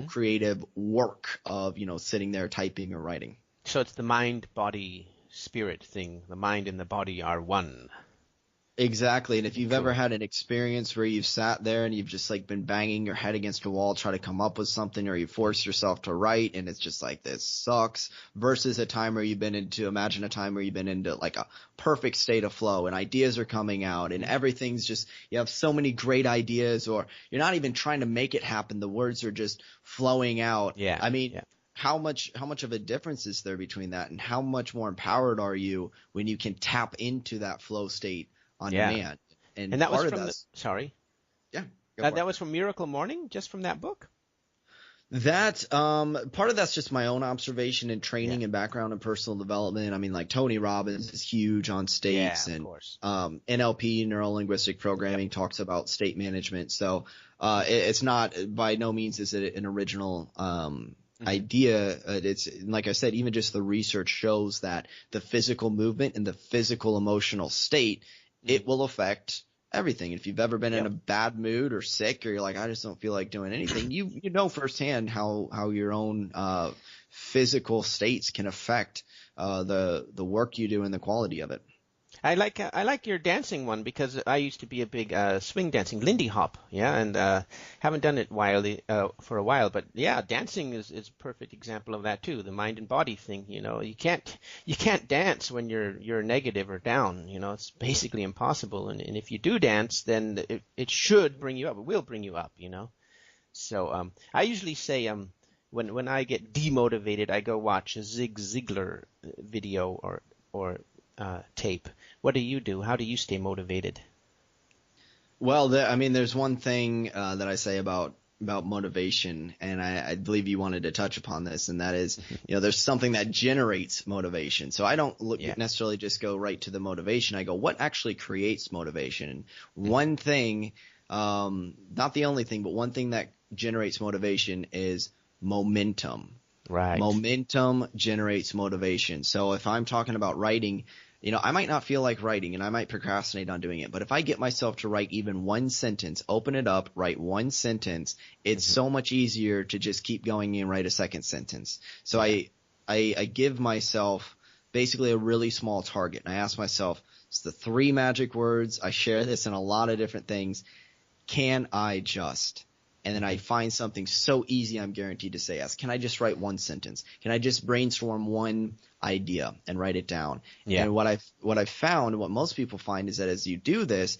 creative work of, sitting there typing or writing. So it's the mind, body, spirit thing. The mind and the body are one. Exactly. And if you've Cool. ever had an experience where you've sat there and you've just like been banging your head against a wall, try to come up with something, or you force yourself to write and it's just like, this sucks, versus imagine a time where you've been into like a perfect state of flow and ideas are coming out and everything's just, you have so many great ideas, or you're not even trying to make it happen. The words are just flowing out. Yeah. I mean, how much of a difference is there between that, and how much more empowered are you when you can tap into that flow state on demand? And that was part from of that's, sorry. yeah, That was from Miracle Morning, just from that book? that part of that's just my own observation and training and background in personal development. I mean, like Tony Robbins is huge on states, of and course. NLP, neuro linguistic programming, talks about state management. So it's not, by no means is it an original idea. It's like I said, even just the research shows that the physical movement and the physical emotional state, it will affect everything. If you've ever been in a bad mood or sick, or you're like, I just don't feel like doing anything, you know firsthand how your own physical states can affect the work you do and the quality of it. I like your dancing one, because I used to be a big swing dancing, Lindy Hop, and haven't done it for a while, but yeah, dancing is a perfect example of that too. The mind and body thing, you can't dance when you're negative or down, it's basically impossible. And if you do dance, then it should bring you up. It will bring you up, So I usually say when I get demotivated, I go watch a Zig Ziglar video or tape. What do you do? How do you stay motivated? Well, there's one thing that I say about motivation, and I believe you wanted to touch upon this, and that is, there's something that generates motivation. So I don't necessarily just go right to the motivation. I go, what actually creates motivation? And one thing, not the only thing, but one thing that generates motivation is momentum. Right. Momentum generates motivation. So if I'm talking about writing, I might not feel like writing and I might procrastinate on doing it, but if I get myself to write even one sentence, open it up, write one sentence, it's so much easier to just keep going and write a second sentence. So I give myself basically a really small target, and I ask myself, it's the 3 magic words. I share this in a lot of different things. Can I just? And then I find something so easy I'm guaranteed to say yes. Can I just write one sentence? Can I just brainstorm one idea and write it down? Yeah. And what I've found, what most people find, is that as you do this,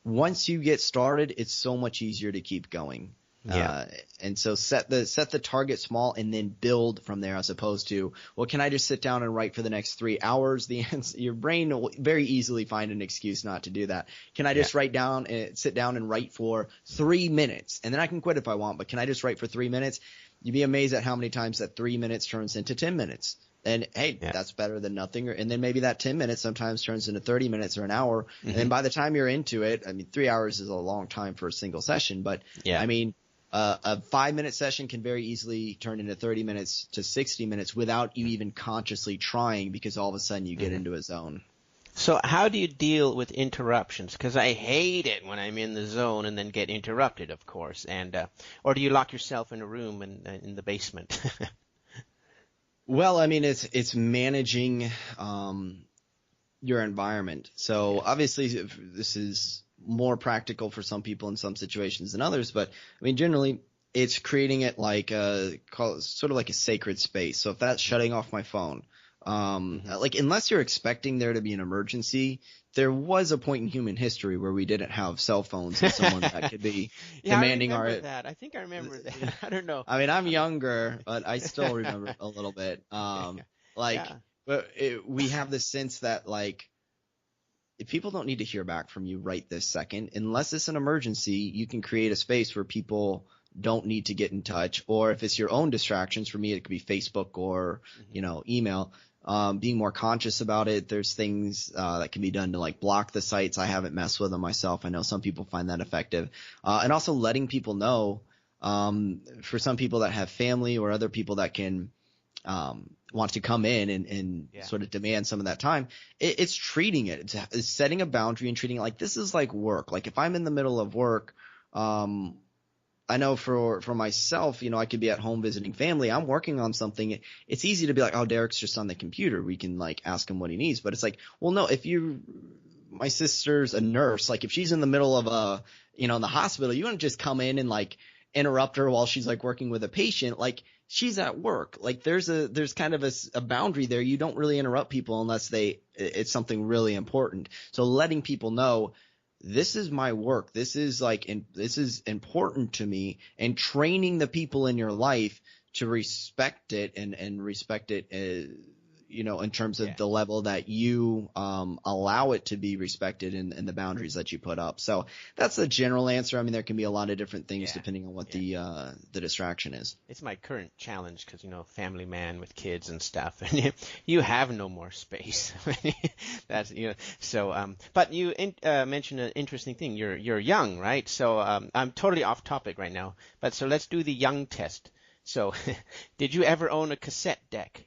once you get started, it's so much easier to keep going. Yeah. And so set the target small and then build from there, as opposed to, well, can I just sit down and write for the next 3 hours? The answer, your brain will very easily find an excuse not to do that. Can I just sit down and write for 3 minutes, and then I can quit if I want, but can I just write for 3 minutes? You'd be amazed at how many times that 3 minutes turns into 10 minutes. And hey, that's better than nothing. And then maybe that 10 minutes sometimes turns into 30 minutes or an hour. And then by the time you're into it, I mean, 3 hours is a long time for a single session, but I mean, a 5-minute session can very easily turn into 30 minutes to 60 minutes without you even consciously trying, because all of a sudden you get into a zone. So how do you deal with interruptions? Because I hate it when I'm in the zone and then get interrupted, of course. And or do you lock yourself in a room in the basement? Well, I mean, it's managing your environment. So obviously this is more practical for some people in some situations than others, but I mean, generally it's creating it like sort of like a sacred space. So if that's shutting off my phone, like unless you're expecting there to be an emergency, there was a point in human history where we didn't have cell phones and someone that could be demanding I remember that. I think I remember that. I don't know. I mean, I'm younger, but I still remember a little bit. But we have this sense that, like, if people don't need to hear back from you right this second, unless it's an emergency, you can create a space where people don't need to get in touch. Or if it's your own distractions, for me, it could be Facebook or, email. Being more conscious about it. There's things that can be done to like block the sites. I haven't messed with them myself. I know some people find that effective. And also letting people know, for some people that have family or other people that can want to come in and sort of demand some of that time, it's treating it. It's setting a boundary and treating it like this is like work. Like if I'm in the middle of work, I know for myself, I could be at home visiting family. I'm working on something. It's easy to be like, oh, Derek's just on the computer. We can like ask him what he needs. But it's like, well, no, my sister's a nurse. Like if she's in the middle of in the hospital, you wouldn't just come in and like interrupt her while she's like working with a patient. Like she's at work. Like there's kind of a boundary there. You don't really interrupt people unless it's something really important. So letting people know, this is my work. This is this is important to me, and training the people in your life to respect it and respect it, in terms of the level that you allow it to be respected and the boundaries that you put up. So that's the general answer. I mean, there can be a lot of different things depending on what the distraction is. It's my current challenge because, family man with kids and stuff, and you have no more space. That's, so, but you mentioned an interesting thing. You're young, right? So I'm totally off topic right now, but so let's do the young test. So did you ever own a cassette deck?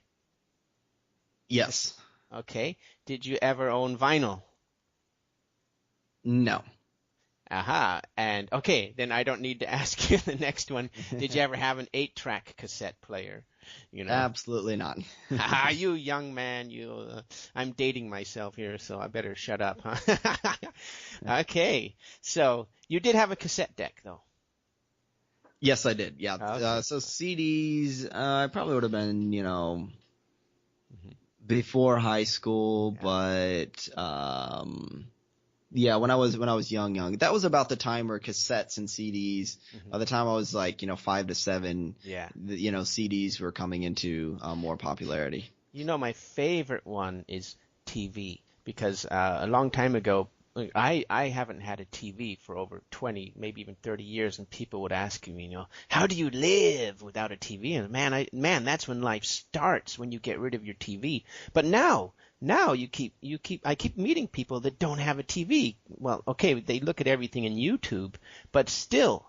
Yes. Okay. Did you ever own vinyl? No. Aha. And okay, then I don't need to ask you the next one. Did you ever have an 8-track cassette player? Absolutely not. You young man, I'm dating myself here, so I better shut up, huh? Okay. So you did have a cassette deck, though. Yes, I did. Yeah. Okay. So CDs, I probably would have been, before high school, but when I was young, that was about the time where cassettes and CDs. By the time I was like 5 to 7, CDs were coming into more popularity. My favorite one is TV, because a long time ago, I haven't had a TV for over 20, maybe even 30 years, and people would ask me, how do you live without a TV? And man, that's when life starts, when you get rid of your TV. But now I keep meeting people that don't have a TV. Well, okay, they look at everything in YouTube, but still,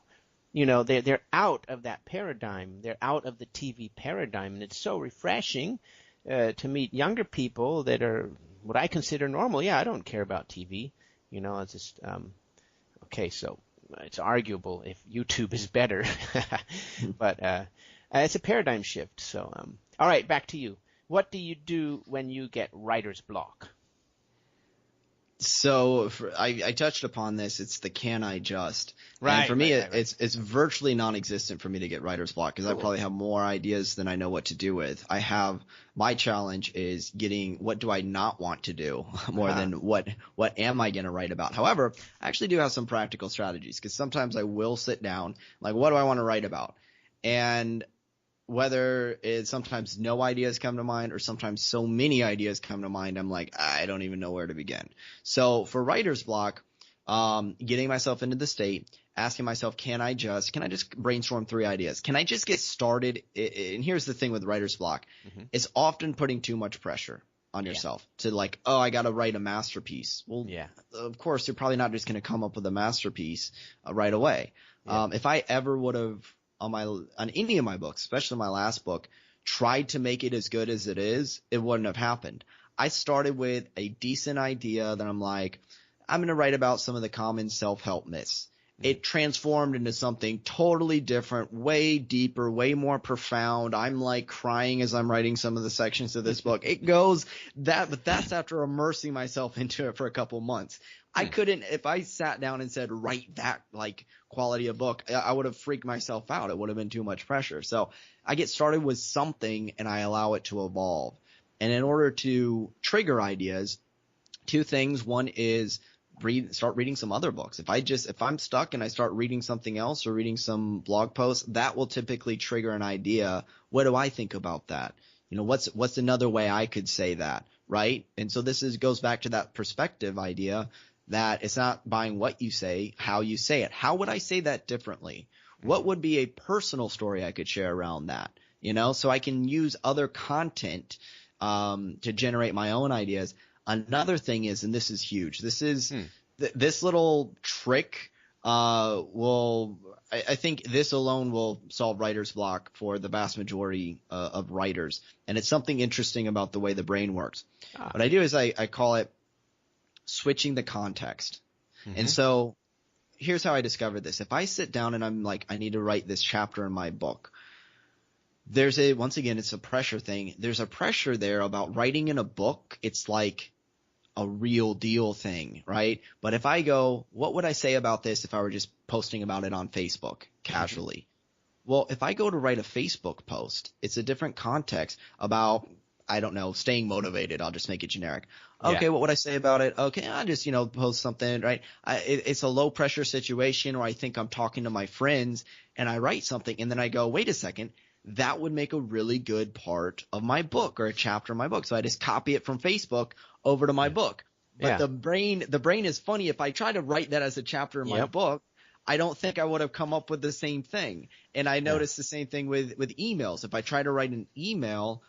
they're out of that paradigm. They're out of the TV paradigm, and it's so refreshing to meet younger people that are what I consider normal. Yeah, I don't care about TV. It's just okay. So it's arguable if YouTube is better, but it's a paradigm shift. So all right, back to you. What do you do when you get writer's block? So I touched upon this. It's the can I just. Right. And for me, right. it's virtually non-existent for me to get writer's block because I probably have more ideas than I know what to do with. My challenge is getting what do I not want to do more than what am I going to write about. However, I actually do have some practical strategies because sometimes I will sit down like, what do I want to write about? And whether it's sometimes no ideas come to mind or sometimes so many ideas come to mind, I'm like, I don't even know where to begin. So for writer's block, getting myself into the state, asking myself, can I just brainstorm 3 ideas? Can I just get started? And here's the thing with writer's block. It's often putting too much pressure on yourself to like, oh, I got to write a masterpiece. Well, of course, you're probably not just going to come up with a masterpiece right away. If I ever would have on any of my books, especially my last book, tried to make it as good as it is, it wouldn't have happened. I started with a decent idea that I'm like, I'm going to write about some of the common self-help myths. It transformed into something totally different, way deeper, way more profound. I'm like crying as I'm writing some of the sections of this book. It goes but that's after immersing myself into it for a couple months. I couldn't, if I sat down and said, write that like quality of book, I would have freaked myself out. It would have been too much pressure. So I get started with something and I allow it to evolve. And in order to trigger ideas, 2 things. One is start reading some other books. If I'm stuck and I start reading something else or reading some blog posts, that will typically trigger an idea. What do I think about that? What's another way I could say that, right? And so goes back to that perspective idea that it's not buying what you say, how you say it. How would I say that differently? What would be a personal story I could share around that? So I can use other content to generate my own ideas. Another thing is, and this is huge, this little trick I think this alone will solve writer's block for the vast majority of writers. And it's something interesting about the way the brain works. What I do is I call it switching the context. And so here's how I discovered this. If I sit down and I'm like, I need to write this chapter in my book, once again, it's a pressure thing. There's a pressure there about writing in a book. It's like a real deal thing, right? But if I go, what would I say about this if I were just posting about it on Facebook casually? Well, if I go to write a Facebook post, it's a different context about, I don't know, staying motivated. I'll just make it generic. Okay, what would I say about it? Okay, I'll just, post something, right? It's a low pressure situation where I think I'm talking to my friends and I write something and then I go, wait a second, that would make a really good part of my book or a chapter of my book. So I just copy it from Facebook over to my book. But the brain is funny. If I try to write that as a chapter in my book, I don't think I would have come up with the same thing. And I noticed the same thing with emails. If I try to write an email,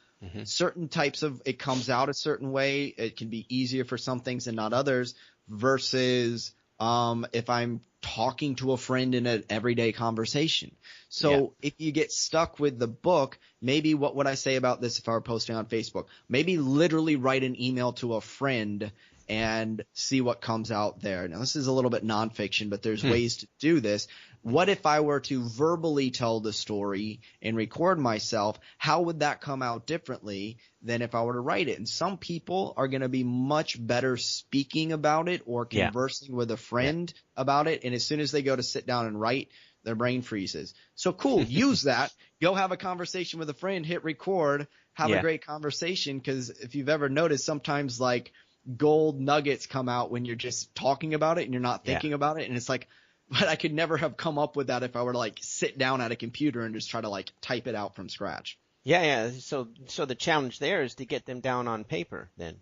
certain types of it comes out a certain way. It can be easier for some things and not others versus if I'm talking to a friend in an everyday conversation. So if you get stuck with the book, maybe what would I say about this if I were posting on Facebook? Maybe literally write an email to a friend and see what comes out there. Now, this is a little bit nonfiction, but there's ways to do this. What if I were to verbally tell the story and record myself? How would that come out differently than if I were to write it? And some people are going to be much better speaking about it or conversing with a friend about it. And as soon as they go to sit down and write, their brain freezes. So cool. Use that. Go have a conversation with a friend, hit record, have a great conversation. Because if you've ever noticed, sometimes like gold nuggets come out when you're just talking about it and you're not thinking about it. And it's like, but I could never have come up with that if I were to like sit down at a computer and just try to like type it out from scratch. So the challenge there is to get them down on paper then,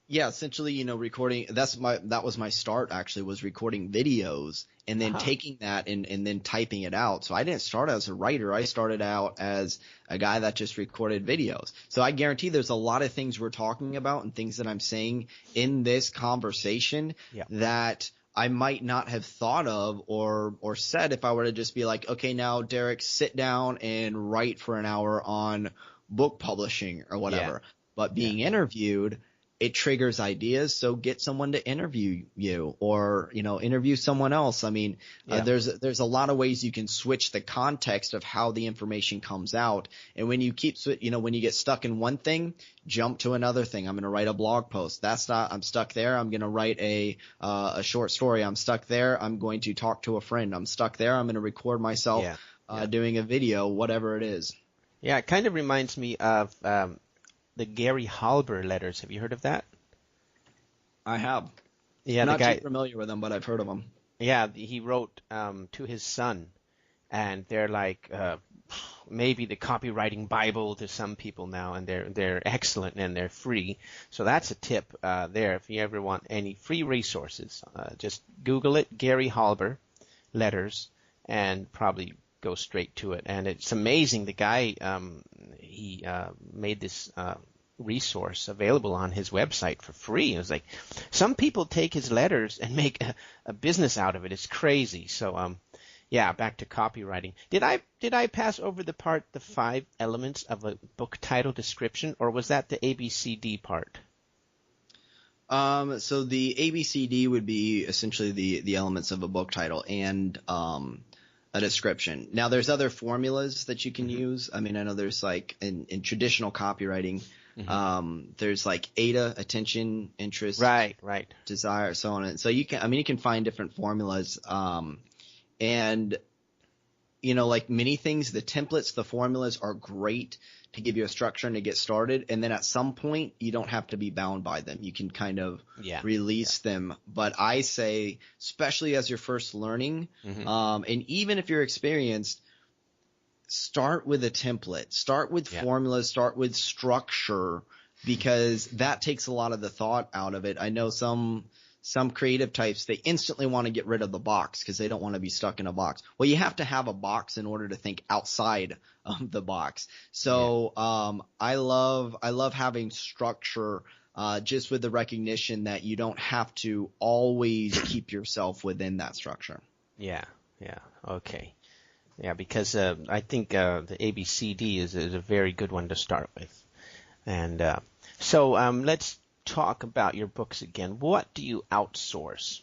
Yeah, essentially, recording, that was my start actually, was recording videos and then taking that and then typing it out. So I didn't start as a writer. I started out as a guy that just recorded videos. So I guarantee there's a lot of things we're talking about and things that I'm saying in this conversation that I might not have thought of or said if I were to just be like, okay, now Derek, sit down and write for an hour on book publishing or whatever. But being interviewed, it triggers ideas. So get someone to interview you, or, interview someone else. I mean, there's a lot of ways you can switch the context of how the information comes out. And when you when you get stuck in one thing, jump to another thing. I'm going to write a blog post. I'm stuck there. I'm going to write a short story. I'm stuck there. I'm going to talk to a friend. I'm stuck there. I'm going to record myself doing a video, whatever it is. Yeah, it kind of reminds me of the Gary Halber letters. Have you heard of that? I have. Yeah, I'm the not guy, too familiar with them, but I've heard of them. yeah, he wrote to his son, and they're like maybe the copywriting Bible to some people now, and they're excellent and they're free. So that's a tip there. If you ever want any free resources, just Google it, Gary Halber letters, and probably go straight to it. And it's amazing. The guy, he made this resource available on his website for free. It was like, some people take his letters and make a business out of it. It's crazy. So, yeah, back to copywriting. Did I pass over the 5 elements of a book title description, or was that the ABCD part? So the ABCD would be essentially the elements of a book title and a description. Now, there's other formulas that you can use. I mean, I know there's like in traditional copywriting, there's like AIDA, attention, interest, right, desire, so on. And so you can find different formulas. And like many things, the templates, the formulas are great to give you a structure and to get started. And then at some point, you don't have to be bound by them. You can kind of release them. But I say, especially as you're first learning, and even if you're experienced, start with a template, start with formulas, start with structure, because that takes a lot of the thought out of it. I know some creative types, they instantly want to get rid of the box because they don't want to be stuck in a box. Well, you have to have a box in order to think outside of the box. So I love having structure, just with the recognition that you don't have to always keep yourself within that structure. Yeah. Okay. Yeah, because I think the ABCD is a very good one to start with. And so let's talk about your books again. What do you outsource?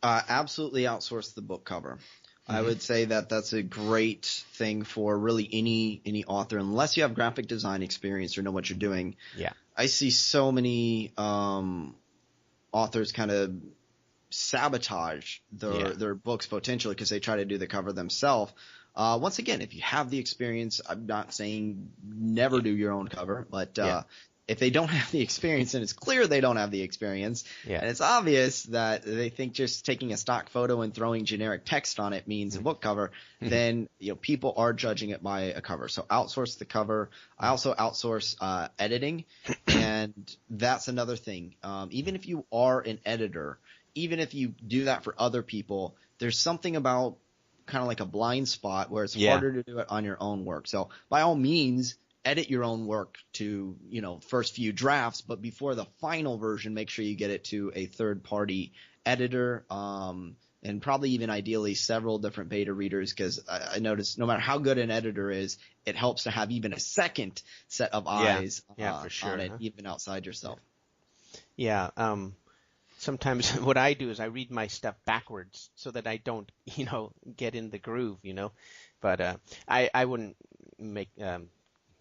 Absolutely outsource the book cover. I would say that that's a great thing for really any author, unless you have graphic design experience or know what you're doing. Yeah. I see so many authors kind of sabotage their books potentially because they try to do the cover themselves. Once again, if you have the experience, I'm not saying never do your own cover, but if they don't have the experience, and it's clear they don't have the experience, and it's obvious that they think just taking a stock photo and throwing generic text on it means a book cover, then people are judging it by a cover. So outsource the cover. I also outsource editing, and that's another thing. Even if you are an editor, even if you do that for other people, there's something about kind of like a blind spot where it's harder to do it on your own work. So by all means, edit your own work to, first few drafts, but before the final version, make sure you get it to a third-party editor, and probably even ideally several different beta readers, because I noticed no matter how good an editor is, it helps to have even a second set of eyes for sure, on it, even outside yourself. Yeah. Sometimes what I do is I read my stuff backwards so that I don't, get in the groove, But I wouldn't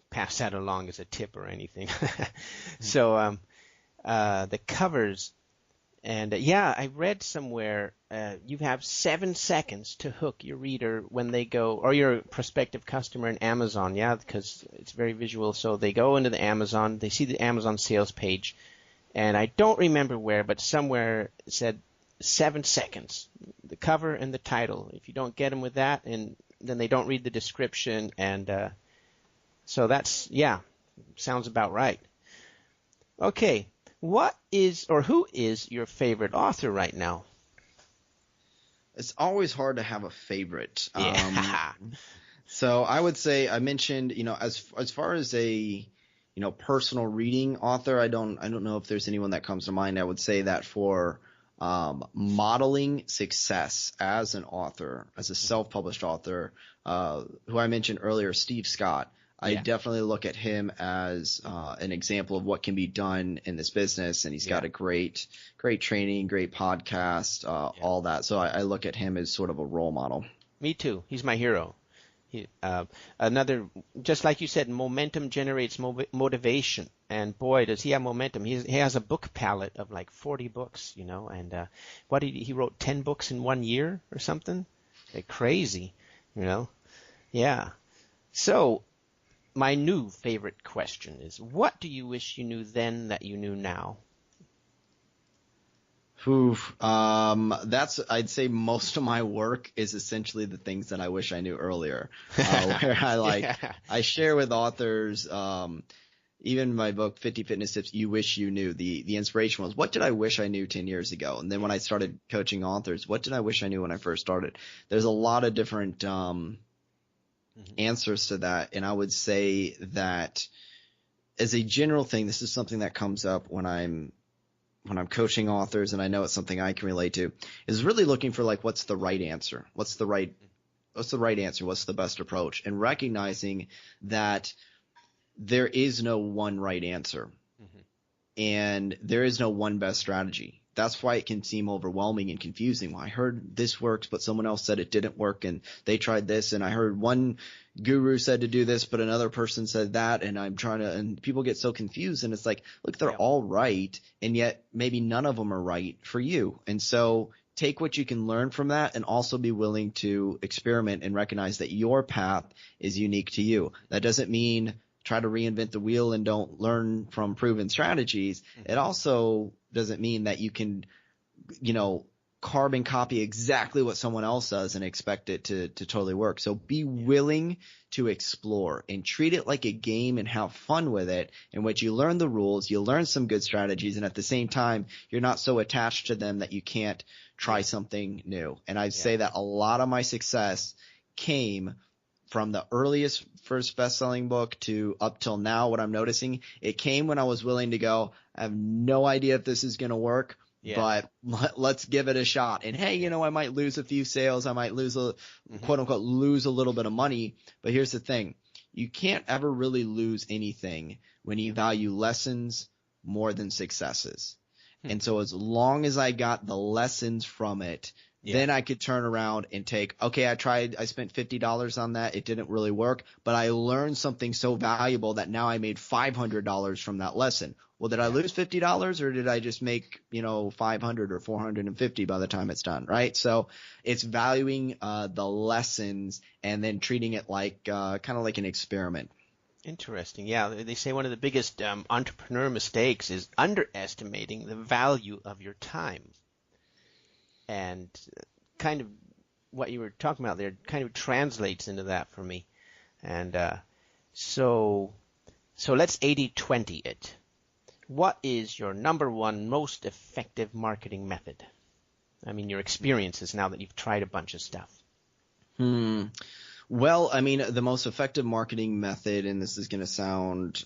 pass that along as a tip or anything. So the covers, and I read somewhere you have 7 seconds to hook your reader when they go, or your prospective customer in Amazon, because it's very visual. So they go into the Amazon, they see the Amazon sales page, and I don't remember where, but somewhere it said 7 seconds, the cover and the title. If you don't get them with that, and then they don't read the description, and so that's, sounds about right. Okay, who is your favorite author right now? It's always hard to have a favorite. Yeah. So I would say, I mentioned, as far as a personal reading author, I don't know if there's anyone that comes to mind. I would say that for modeling success as an author, as a self-published author, who I mentioned earlier, Steve Scott. I definitely look at him as an example of what can be done in this business, and he's got a great training, great podcast, all that. So I look at him as sort of a role model. Me too. He's my hero. Another, just like you said, momentum generates motivation, and boy, does he have momentum. He has a book palette of like 40 books, and he wrote 10 books in 1 year or something? Like crazy, Yeah. So, my new favorite question is, what do you wish you knew then that you knew now? I'd say most of my work is essentially the things that I wish I knew earlier, where I share with authors, even my book, 50 Fitness Tips You Wish You Knew, the inspiration was, what did I wish I knew 10 years ago? And then when I started coaching authors, what did I wish I knew when I first started? There's a lot of different, answers to that. And I would say that as a general thing, this is something that comes up when I'm coaching authors, and I know it's something I can relate to, is really looking for like, what's the right answer? What's the right answer? What's the best approach? And recognizing that there is no one right answer, and there is no one best strategy. That's why it can seem overwhelming and confusing. Well, I heard this works, but someone else said it didn't work, and they tried this, and I heard one guru said to do this, but another person said that, and and people get so confused, and it's like, look, they're all right, and yet maybe none of them are right for you. And so take what you can learn from that, and also be willing to experiment and recognize that your path is unique to you. That doesn't mean try to reinvent the wheel and don't learn from proven strategies. It also doesn't mean that you can, carbon copy exactly what someone else does and expect it to totally work. So be willing to explore and treat it like a game and have fun with it, in which you learn the rules, you learn some good strategies, and at the same time, you're not so attached to them that you can't try something new. And I'd say that a lot of my success came from the earliest first best-selling book to up till now. What I'm noticing, it came when I was willing to go, I have no idea if this is going to work, but let's give it a shot. And hey, I might lose a few sales. I might lose quote unquote, lose a little bit of money. But here's the thing. You can't ever really lose anything when you value lessons more than successes. And so as long as I got the lessons from it, then I could turn around and take, okay, I spent $50 on that. It didn't really work, but I learned something so valuable that now I made $500 from that lesson. Well, did I lose $50, or did I just make, 500 or 450 by the time it's done, right? So it's valuing the lessons and then treating it like kind of like an experiment. Interesting. Yeah, they say one of the biggest entrepreneur mistakes is underestimating the value of your time. And kind of what you were talking about there kind of translates into that for me. And so let's 80-20 it. What is your number one most effective marketing method? I mean, your experiences now that you've tried a bunch of stuff. Well, I mean, the most effective marketing method, and this is going to sound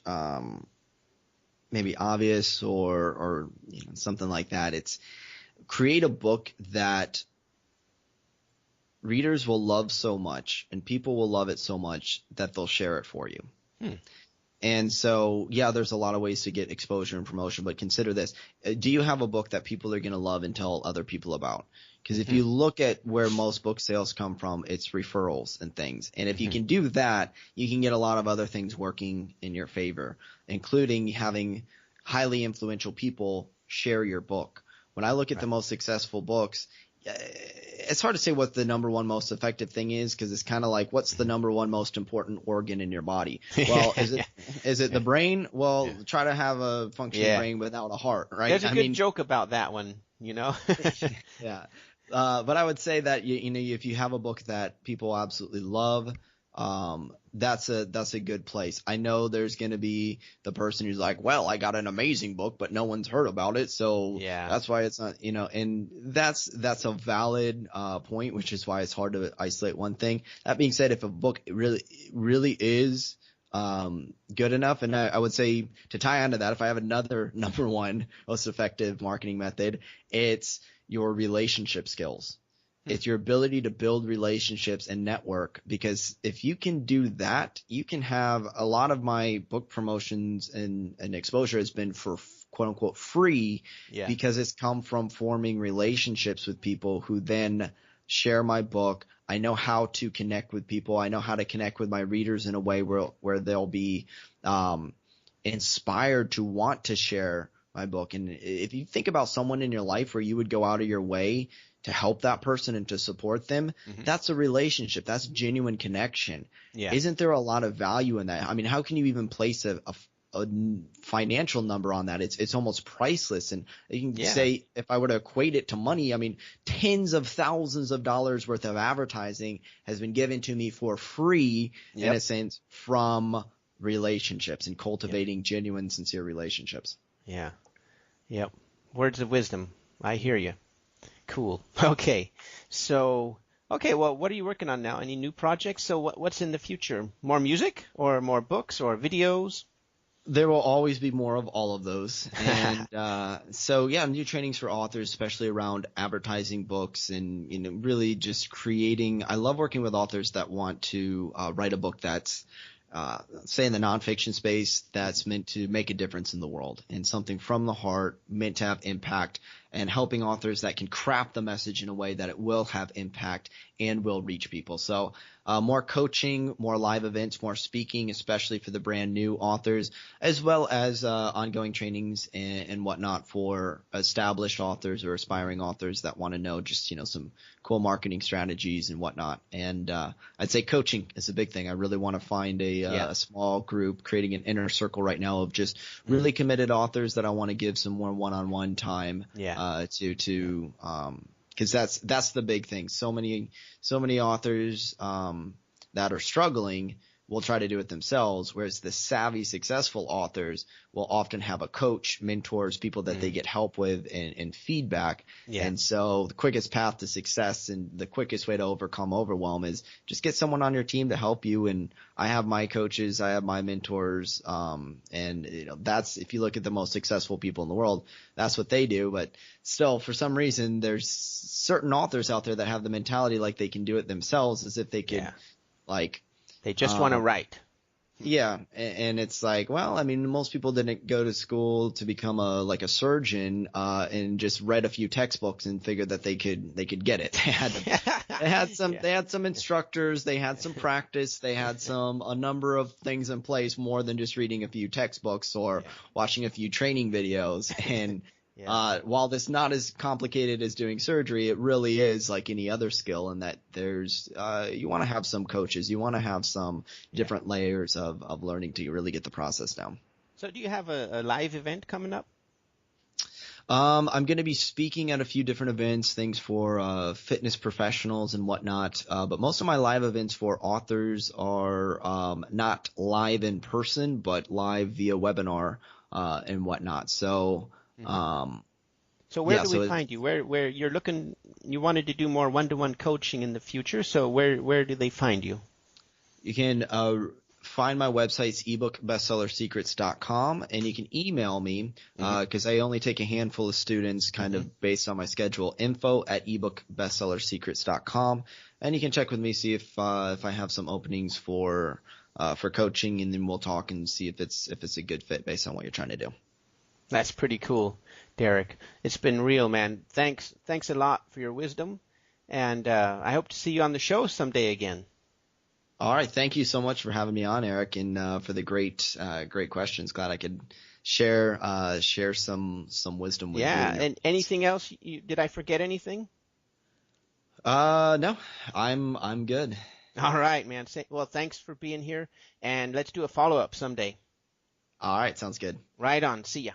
maybe obvious or something like that, it's create a book that readers will love so much and people will love it so much that they'll share it for you. And so, there's a lot of ways to get exposure and promotion, but consider this. Do you have a book that people are going to love and tell other people about? Because if you look at where most book sales come from, it's referrals and things. And if you can do that, you can get a lot of other things working in your favor, including having highly influential people share your book. When I look at the most successful books, it's hard to say what the number one most effective thing is, because it's kind of like, what's the number one most important organ in your body? Well, is it the brain? Well, try to have a functioning brain without a heart, right? There's a good joke about that one, But I would say that if you have a book that people absolutely love, that's a good place. I know there's going to be the person who's like, well, I got an amazing book, but no one's heard about it. So that's why it's not, and that's a valid point, which is why it's hard to isolate one thing. That being said, if a book really is good enough, and I would say to tie onto that, if I have another number one most effective marketing method, it's your relationship skills. It's your ability to build relationships and network, because if you can do that, you can have a lot of my book promotions and exposure has been for quote unquote free, because it's come from forming relationships with people who then share my book. I know how to connect with people. I know how to connect with my readers in a way where they'll be inspired to want to share my book. And if you think about someone in your life where you would go out of your way to help that person and to support them, that's a relationship. That's genuine connection. Yeah. Isn't there a lot of value in that? I mean, how can you even place a financial number on that? It's almost priceless. And you can say, if I were to equate it to money, I mean, tens of thousands of dollars worth of advertising has been given to me for free, in a sense, from relationships and cultivating genuine, sincere relationships. Yeah. Yep. Words of wisdom. I hear you. Cool. Okay. So, well, what are you working on now? Any new projects? So what's in the future? More music or more books or videos? There will always be more of all of those. And new trainings for authors, especially around advertising books and, really just creating. I love working with authors that want to write a book that's say in the nonfiction space, that's meant to make a difference in the world, and something from the heart, meant to have impact, and helping authors that can craft the message in a way that it will have impact and will reach people. So more coaching, more live events, more speaking, especially for the brand new authors, as well as ongoing trainings and whatnot for established authors or aspiring authors that want to know just, some cool marketing strategies and whatnot. And I'd say coaching is a big thing. I really want to find a small group, creating an inner circle right now of just really committed authors that I want to give some more one-on-one time to because that's the big thing. So many authors that are struggling will try to do it themselves, whereas the savvy, successful authors will often have a coach, mentors, people that they get help with and feedback. And so the quickest path to success and the quickest way to overcome overwhelm is just get someone on your team to help you. And I have my coaches, I have my mentors, and that's, if you look at the most successful people in the world, that's what they do. But still, for some reason, there's certain authors out there that have the mentality like they can do it themselves, as if they could they just want to write. Yeah, and it's like, well, I mean, most people didn't go to school to become a surgeon and just read a few textbooks and figured that they could get it. They had some instructors, they had some practice, they had a number of things in place, more than just reading a few textbooks or watching a few training videos. And while this not as complicated as doing surgery, it really is like any other skill, in that there's you want to have some coaches, you want to have some different layers of learning to really get the process down. So do you have a live event coming up? I'm going to be speaking at a few different events, things for fitness professionals and whatnot. But most of my live events for authors are not live in person, but live via webinar and whatnot. So so where do we find you? Where you're looking? You wanted to do more one-to-one coaching in the future. So where do they find you? You can find my website's ebookbestsellersecrets.com, and you can email me because I only take a handful of students, kind of based on my schedule. info@ebookbestsellersecrets.com, and you can check with me, see if I have some openings for coaching, and then we'll talk and see if it's a good fit based on what you're trying to do. That's pretty cool, Derek. It's been real, man. Thanks a lot for your wisdom, and I hope to see you on the show someday again. All right, thank you so much for having me on, Eric, and for the great questions. Glad I could share some wisdom with you. Yeah, and anything else? Did I forget anything? No, I'm good. All right, man. Well, thanks for being here, and let's do a follow-up someday. All right, sounds good. Right on. See ya.